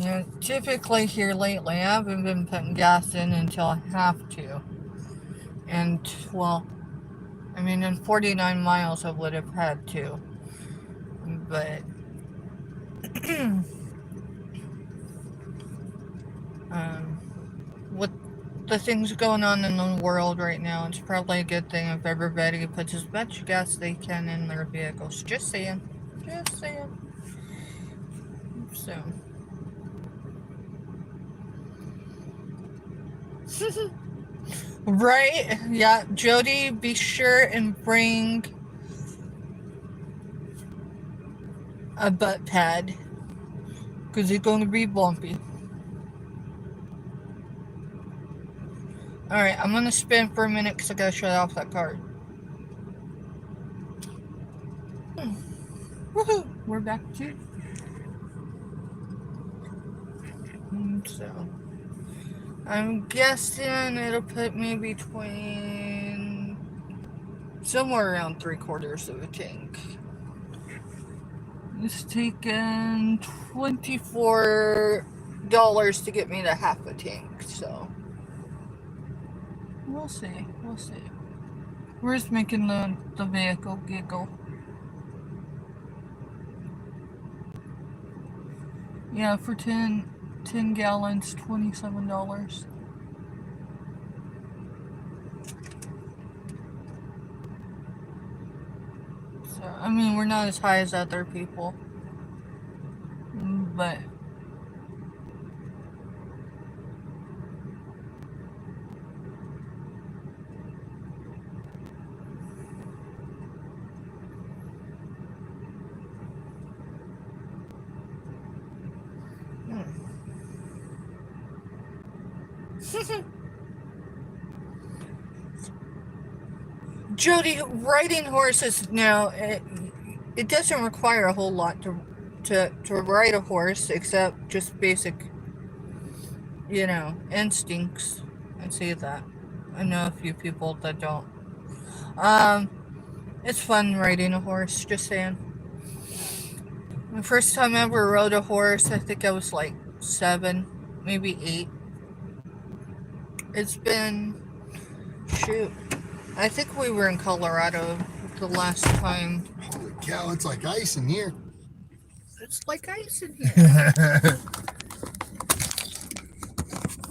You know, typically here lately, I haven't been putting gas in until I have to. And, well, I mean, in 49 miles I would have had to. But, with the things going on in the world right now, it's probably a good thing if everybody puts as much gas they can in their vehicles. Just saying. Just saying. So. Right? Yeah, Jody, be sure and bring a butt pad. Because it's going to be bumpy. Alright, I'm going to spin for a minute because I got to shut off that card. Woohoo! We're back to. So, I'm guessing it'll put me between somewhere around 3/4 of a tank. It's taken $24 to get me to half a tank, so we'll see. We'll see. We're just making the vehicle giggle. Yeah, for 10 gallons, $27. So, I mean, we're not as high as other people, but Jody, riding horses now, it doesn't require a whole lot to ride a horse, except just basic, you know, instincts. I say that. I know a few people that don't. It's fun riding a horse, just saying. The first time I ever rode a horse, I think I was like 7, maybe 8. It's been, shoot, I think we were in Colorado the last time. Holy cow, it's like ice in here. It's like ice in here.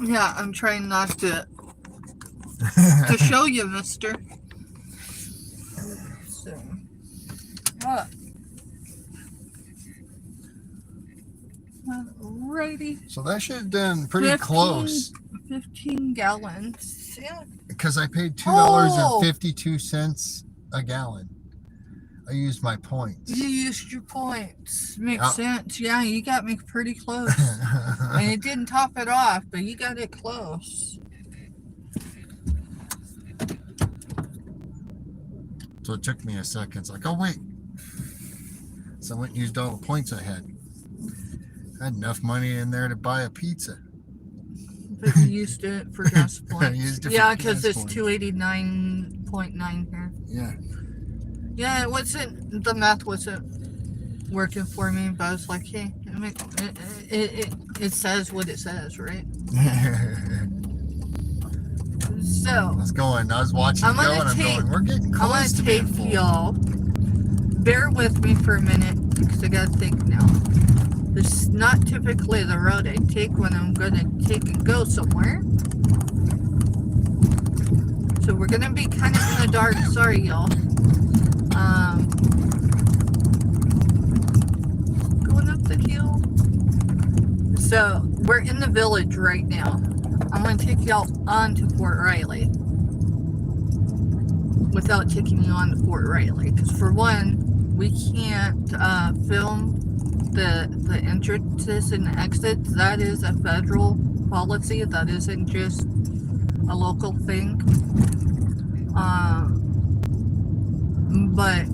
Yeah, I'm trying not to show you, mister. So, alrighty. So that should have done pretty close. 15 gallons. Yeah. Because I paid $2.52 a gallon. I used my points. You used your points. Makes sense. Yeah, you got me pretty close. And it didn't top it off, but you got it close. So it took me a second. It's like, oh, wait. So I went and used all the points I had. I had enough money in there to buy a pizza. But you used it for gas points. Yeah, because it's points. 289.9 here. Yeah. Yeah, the math wasn't working for me, but I was like, hey, it says what it says, right? So I was watching it go, and I'm going, we're getting close to being full. Y'all, bear with me for a minute, because I gotta think now. This is not typically the road I take when I'm gonna take and go somewhere. So we're gonna be kind of in the dark. Sorry, y'all. Going up the hill. So we're in the village right now. I'm gonna take y'all on to Fort Riley without taking you on to Fort Riley, because for one, we can't film the entrances and exits. That is a federal policy. That isn't just a local thing. But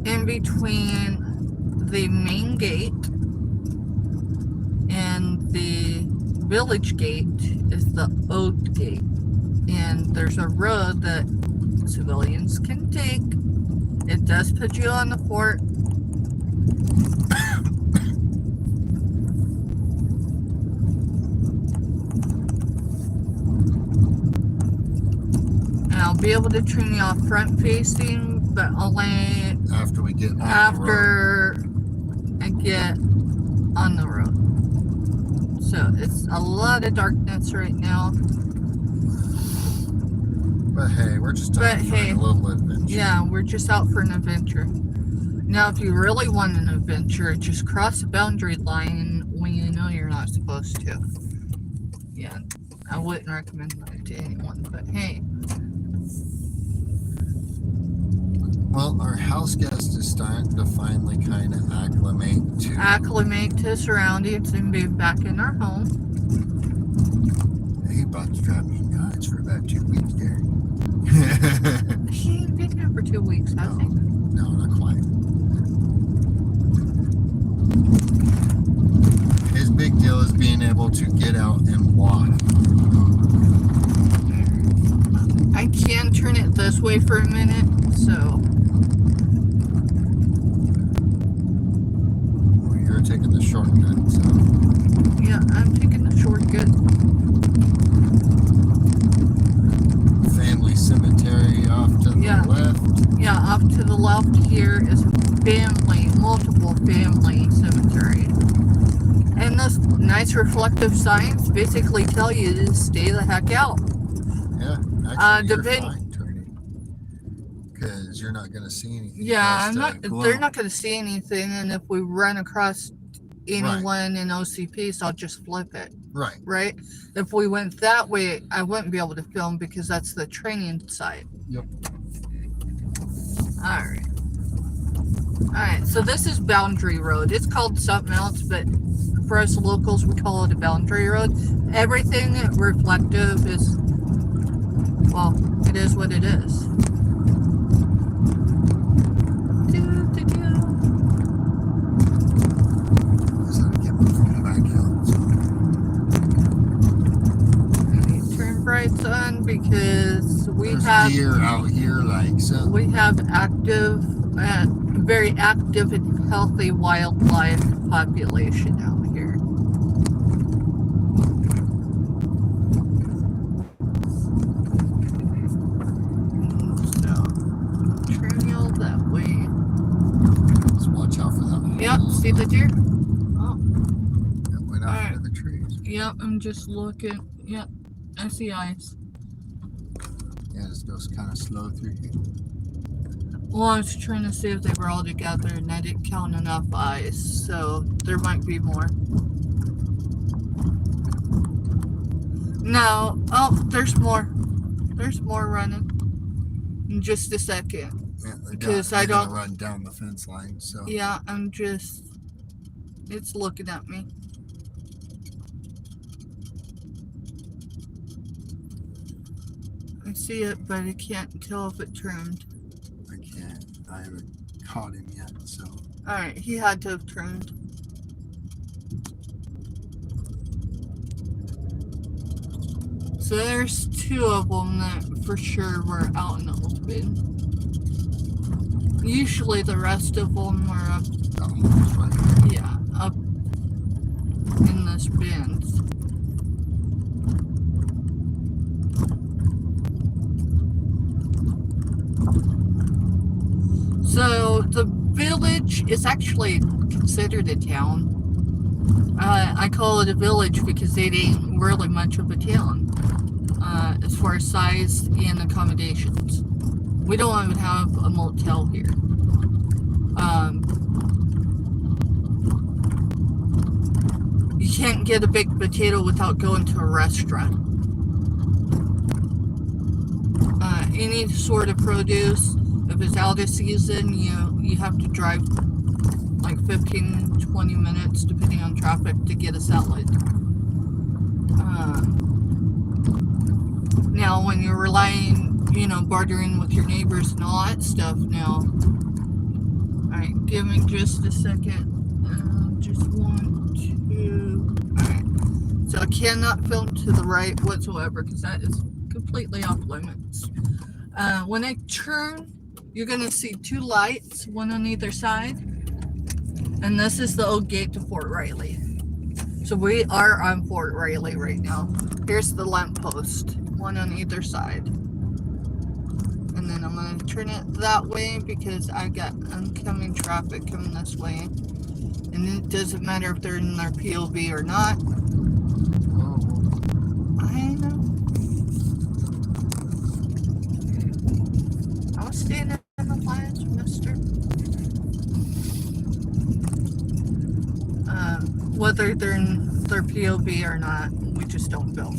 in between the main gate and the village gate is the old gate, and there's a road that civilians can take. It does put you on the fort. And I'll be able to turn you off front facing, but only after we get on the road. after I get on the road. So it's a lot of darkness right now. But hey, we're just out for a little adventure. Yeah, we're just out for an adventure. Now, if you really want an adventure, just cross the boundary line when you know you're not supposed to. Yeah, I wouldn't recommend that to anyone, but hey. Well, our house guest is starting to finally kind of acclimate to surroundings and be back in our home. He about to drive me nuts for about 2 weeks there. He ain't been here for 2 weeks, has he? No, not quite. His big deal is being able to get out and walk. I can turn it this way for a minute, so. Well, you're taking the shortcut, so. Yeah, I'm taking the shortcut. Family cemetery off to the left. Yeah, off to the left here is multiple family cemetery. And those nice reflective signs basically tell you to stay the heck out. Yeah, actually, you're fine turning, because you're not going to see anything. Yeah, they're not going to see anything, and if we run across anyone in OCP, so I'll just flip it. Right? If we went that way, I wouldn't be able to film because that's the training site. Yep. Alright, so this is Boundary Road. It's called something else, but for us locals, we call it a boundary road. Everything reflective is, well, it is what it is. Turn brights on because There's deer out here, so. We have very active and healthy wildlife population out here. So, turn y'all that way. Let's watch out for that. Yep, see the deer? Oh. It went out into the trees. Yep, I'm just looking. Yep, I see eyes. Yeah, this goes kind of slow through here. Well, I was trying to see if they were all together, and I didn't count enough eyes, so there might be more. No. Oh, there's more. There's more running. In just a second. Yeah, because I don't run down the fence line, so. Yeah, it's looking at me. I see it, but I can't tell if it turned. I haven't caught him yet, so. Alright, he had to have turned. So there's 2 of them that for sure were out in the open. Usually the rest of them are up. Yeah, up in this bend. So the village is actually considered a town. I call it a village because it ain't really much of a town as far as size and accommodations. We don't even have a motel here. You can't get a baked potato without going to a restaurant. Any sort of produce, if it's out of season, you have to drive like 15-20 minutes depending on traffic to get a salad. Now when you're relying, bartering with your neighbors and all that stuff now. Alright, give me just a second. Just 1, 2. Alright. So I cannot film to the right whatsoever because that is completely off limits. When I turn, you're going to see 2 lights, one on either side. And this is the old gate to Fort Riley. So we are on Fort Riley right now. Here's the lamppost, one on either side. and then I'm going to turn it that way because I got oncoming traffic coming this way. And it doesn't matter if they're in their POV or not. I know. I was standing in the lines, mister. Whether they're in their POV or not, we just don't bill.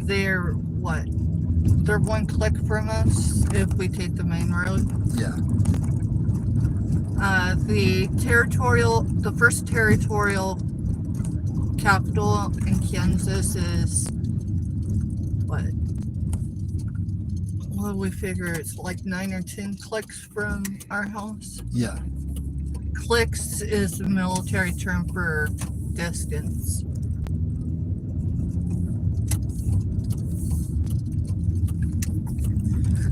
They're what? They're one click from us if we take the main road. Yeah. The first territorial capital in Kansas is what? What do we figure? It's like 9 or 10 clicks from our house. Yeah. Clicks is the military term for distance.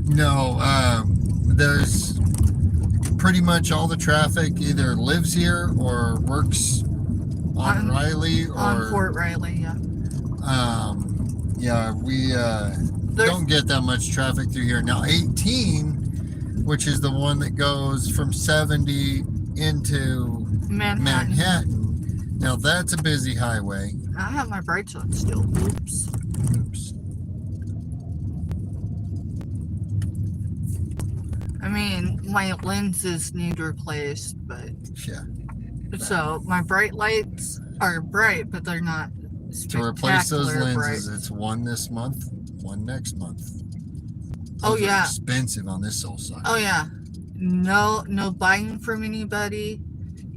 No, there's pretty much all the traffic either lives here or works on Riley or on Fort Riley, yeah. Yeah, we don't get that much traffic through here. Now 18, which is the one that goes from 70 into Manhattan. Now that's a busy highway. I have my brights on still. Oops. I mean, my lenses need replaced, but yeah. So my bright lights are bright, but they're not to replace those lenses. Bright. It's one this month, one next month. Those are expensive on this old side. Oh yeah, no buying from anybody,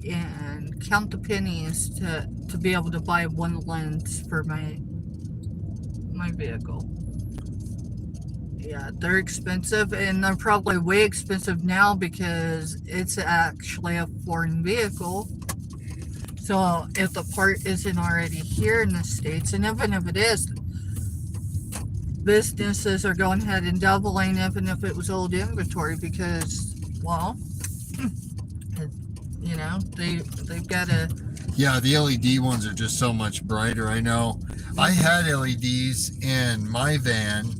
and count the pennies to be able to buy one lens for my vehicle. Yeah, they're expensive, and they're probably way expensive now because it's actually a foreign vehicle. So if the part isn't already here in the States, and even if it is, businesses are going ahead and doubling even if it was old inventory because, well, you know, they've got to... Yeah, the LED ones are just so much brighter. I know. I had LEDs in my van,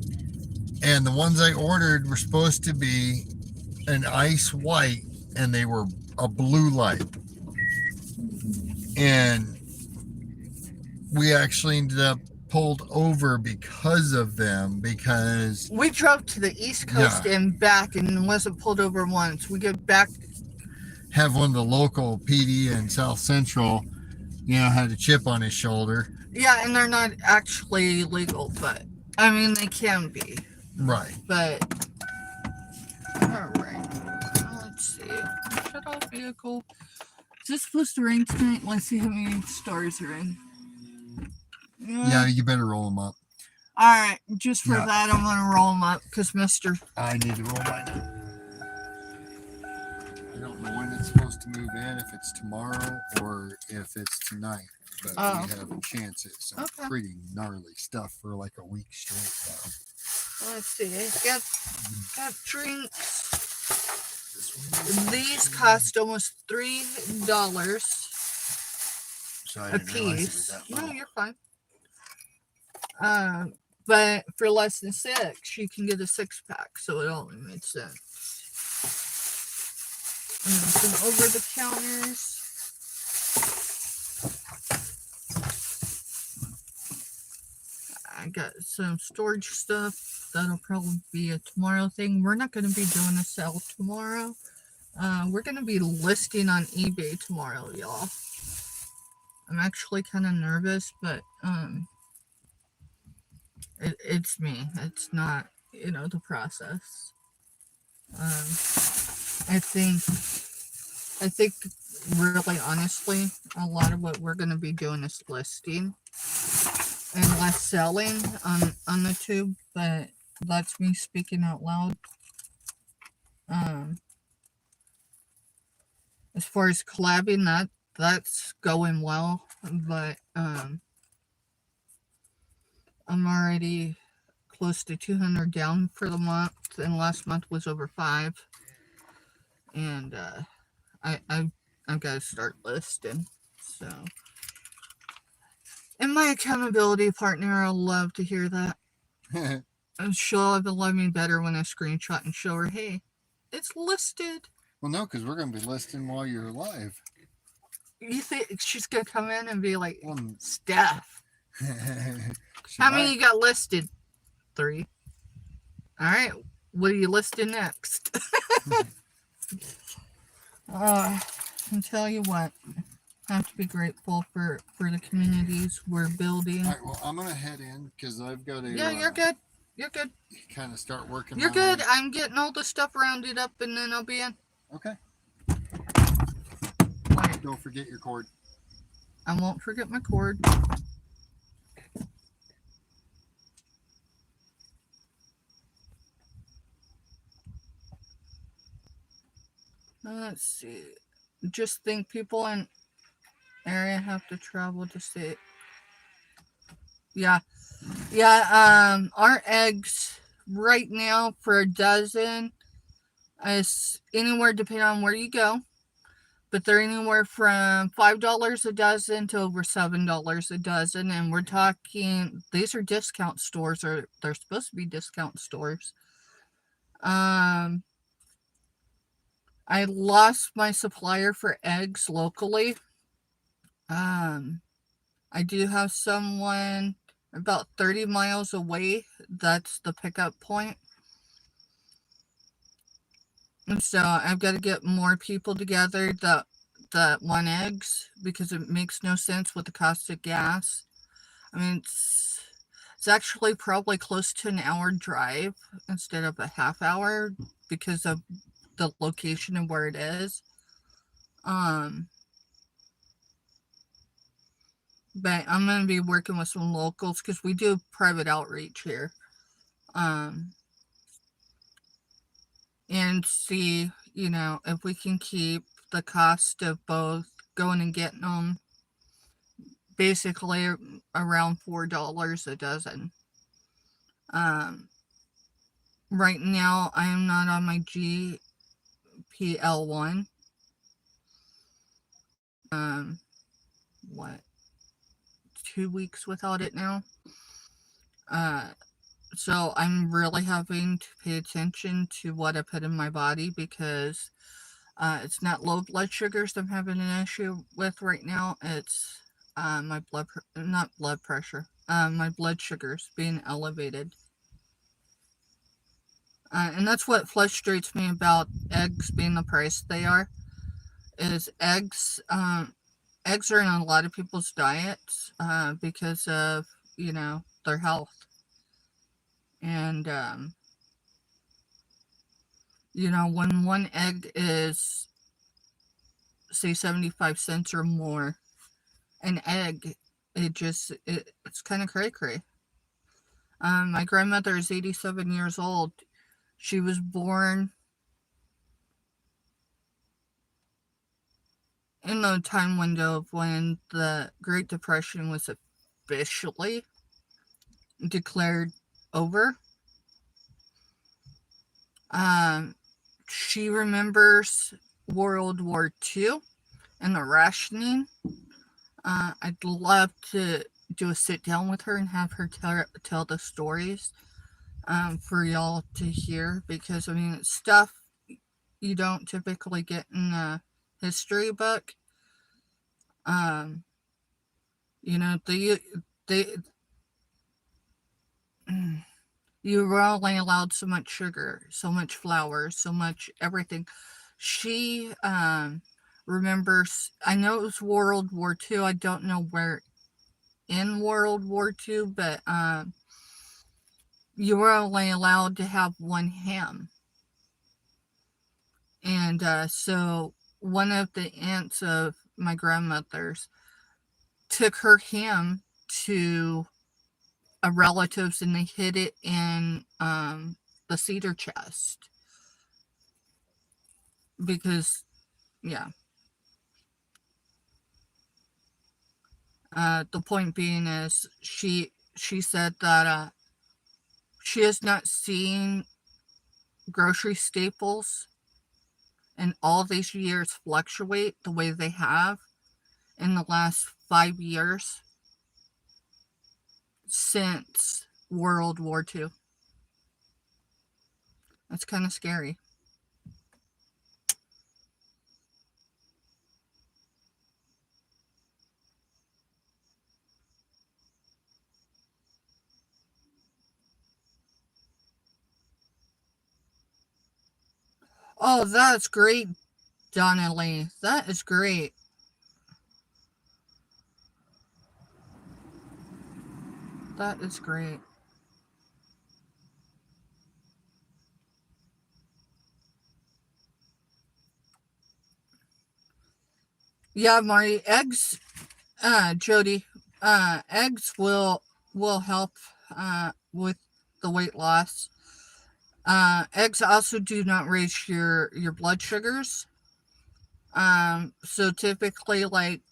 and the ones I ordered were supposed to be an ice white, and they were a blue light. And we actually ended up pulled over because of them, because we drove to the East Coast and back and wasn't pulled over once. We go back, have one of the local PD in South Central, you know, had a chip on his shoulder. Yeah, and they're not actually legal, but I mean they can be. Right. But all right. Let's see. Shut off vehicle. Is this supposed to rain tonight? Let's see how many stars are in. Yeah, you better roll them up. All right, just for that, I'm gonna roll them up because I need to roll mine. I don't know when it's supposed to move in, if it's tomorrow or if it's tonight, but we have a chance at some pretty gnarly stuff for like a week straight. Let's see. Got drinks. These cost almost $3 a piece. No, you're fine. But for less than $6, you can get a 6-pack, so it only makes sense. And then some over the counters. I got some storage stuff. That'll probably be a tomorrow thing. We're not going to be doing a sale tomorrow. We're going to be listing on eBay tomorrow, y'all. I'm actually kind of nervous, but it's me. It's not, you know, the process. I think really honestly, a lot of what we're going to be doing is listing and less selling on the tube, but that's me speaking out loud. As far as collabing, that's going well, but I'm already close to 200 down for the month, and last month was over 5. And I I've got to start listing. So, and my accountability partner will love to hear that. And she'll love me better when I screenshot and show her, hey, it's listed. Well, no, because we're going to be listing while you're alive. You think she's going to come in and be like, Well, Steph, how many you got listed? 3. All right, what are you listing next? I tell you what, I have to be grateful for the communities we're building. All right, well, I'm going to head in because I've got to... Yeah, you're good. You're good. Kind of start working. You're good. I'm getting all the stuff rounded up and then I'll be in. Okay. Don't forget your cord. I won't forget my cord. Let's see. Just think people in area have to travel to see it. Yeah. Our eggs right now for a dozen is anywhere depending on where you go, but they're anywhere from $5 a dozen to over $7 a dozen, and we're talking these are discount stores, or they're supposed to be discount stores. I lost my supplier for eggs locally. I do have someone about 30 miles away. That's the pickup point. And so I've got to get more people together that want eggs, because it makes no sense with the cost of gas. I mean, it's actually probably close to an hour drive instead of a half hour because of the location and where it is. But I'm going to be working with some locals because we do private outreach here. And see, if we can keep the cost of both going and getting them basically around $4 a dozen. Right now, I am not on my GPL1. What? 2 weeks without it now. So I'm really having to pay attention to what I put in my body, because it's not low blood sugars I'm having an issue with right now. It's my not blood pressure, my blood sugars being elevated. And that's what frustrates me about eggs being the price they are, is eggs are in a lot of people's diets because of, their health. And, when one egg is, say, 75 cents or more, an egg, it's kind of cray-cray. My grandmother is 87 years old. She was born in the time window of when the Great Depression was officially declared over. She remembers World War II and the rationing. I'd love to do a sit down with her and have her tell the stories for y'all to hear, because it's stuff you don't typically get in a history book. You were only allowed so much sugar, so much flour, so much everything. She remembers, I know it was World War II. I don't know where in World War II, but you were only allowed to have one ham. And so one of the aunts of my grandmother's took her ham to a relative's, and they hid it in the cedar chest. Because, yeah. The point being is she said that she has not seen grocery staples and all these years fluctuate the way they have in the last 5 years since World War II. That's kind of scary. Oh, that's great, Donnelly. That is great. That is great. Yeah, Marty, eggs, Jody, eggs will help with the weight loss. Eggs also do not raise your blood sugars. So typically, like,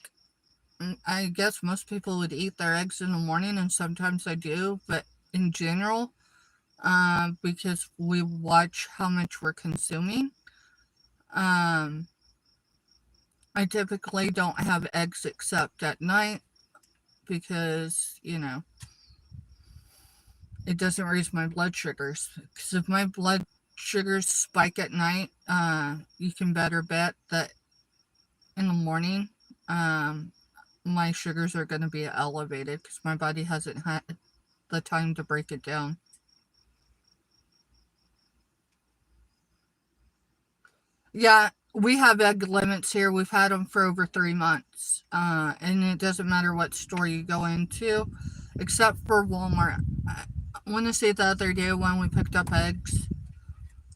I guess most people would eat their eggs in the morning, and sometimes I do, but in general, because we watch how much we're consuming, I typically don't have eggs except at night because, it doesn't raise my blood sugars. Because if my blood sugars spike at night, you can better bet that in the morning, my sugars are going to be elevated because my body hasn't had the time to break it down. Yeah, we have egg limits here. We've had them for over 3 months. And it doesn't matter what store you go into, except for Walmart. I want to say the other day when we picked up eggs,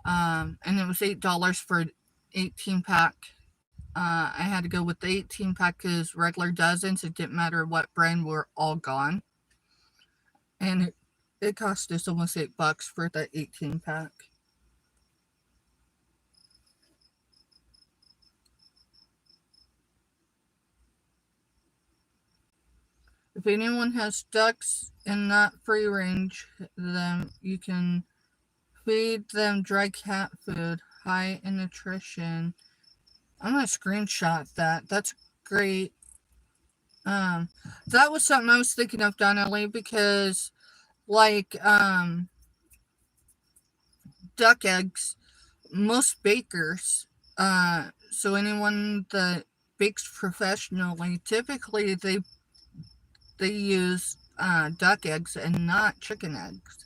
and it was $8 for an 18 pack. I had to go with the 18 pack because regular dozens, it didn't matter what brand, were all gone. And it cost us almost $8 for the 18 pack. If anyone has ducks in that free range, then you can feed them dry cat food, high in nutrition. I'm gonna screenshot that. That's great. That was something I was thinking of, Donnelly, because like duck eggs, most bakers, so anyone that bakes professionally, typically they use duck eggs and not chicken eggs.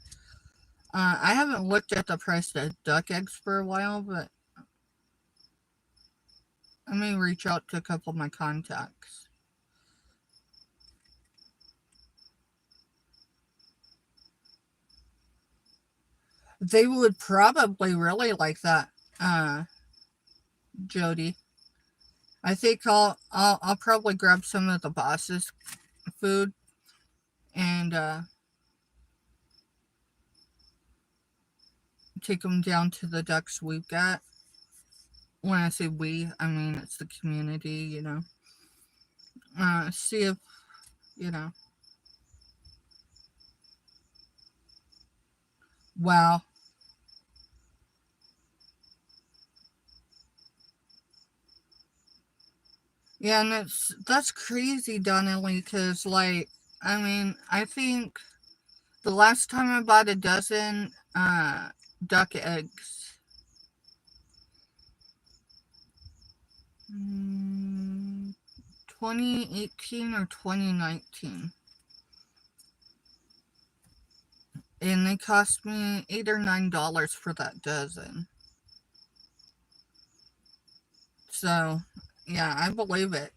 I haven't looked at the price of duck eggs for a while, but I may reach out to a couple of my contacts. They would probably really like that, Jody. I think I'll probably grab some of the boss's food and take them down to the ducks we've got. When I say we, I mean it's the community, See if, you know. Wow. Yeah, and that's crazy, Donnelly, because, like, I mean, I think the last time I bought a dozen duck eggs, 2018 or 2019, and they cost me $8 or $9 for that dozen. So, yeah, I believe it.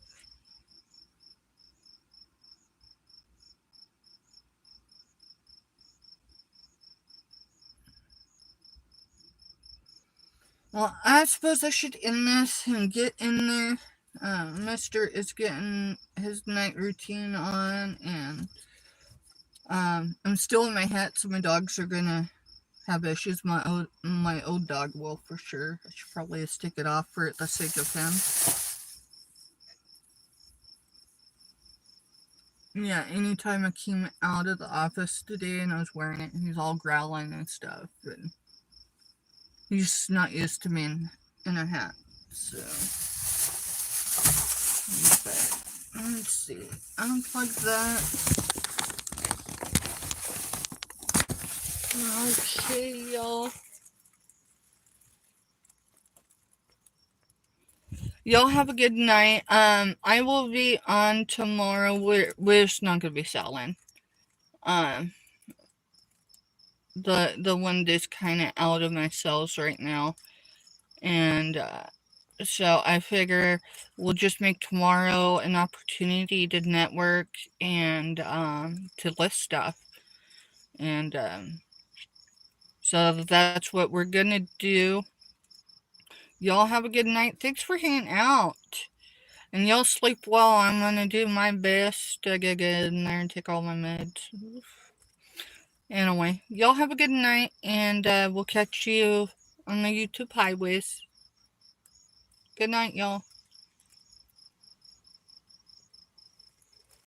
Well, I suppose I should end this and get in there. Mister is getting his night routine on, and I'm still in my hat, so my dogs are gonna have issues. My old dog will for sure. I should probably stick it off for the sake of him. Yeah, anytime I came out of the office today and I was wearing it, he's all growling and stuff, and he's just not used to me in a hat. So, let's see. Unplug that. Okay, y'all. Y'all have a good night. I will be on tomorrow. We're just not gonna be selling. The one that's kind of out of my cells right now, and so I figure we'll just make tomorrow an opportunity to network and to list stuff, and so that's what we're gonna do. Y'all have a good night. Thanks for hanging out. And y'all sleep well. I'm gonna do my best to get in there and take all my meds. Anyway, y'all have a good night, and we'll catch you on the YouTube highways. Good night, y'all.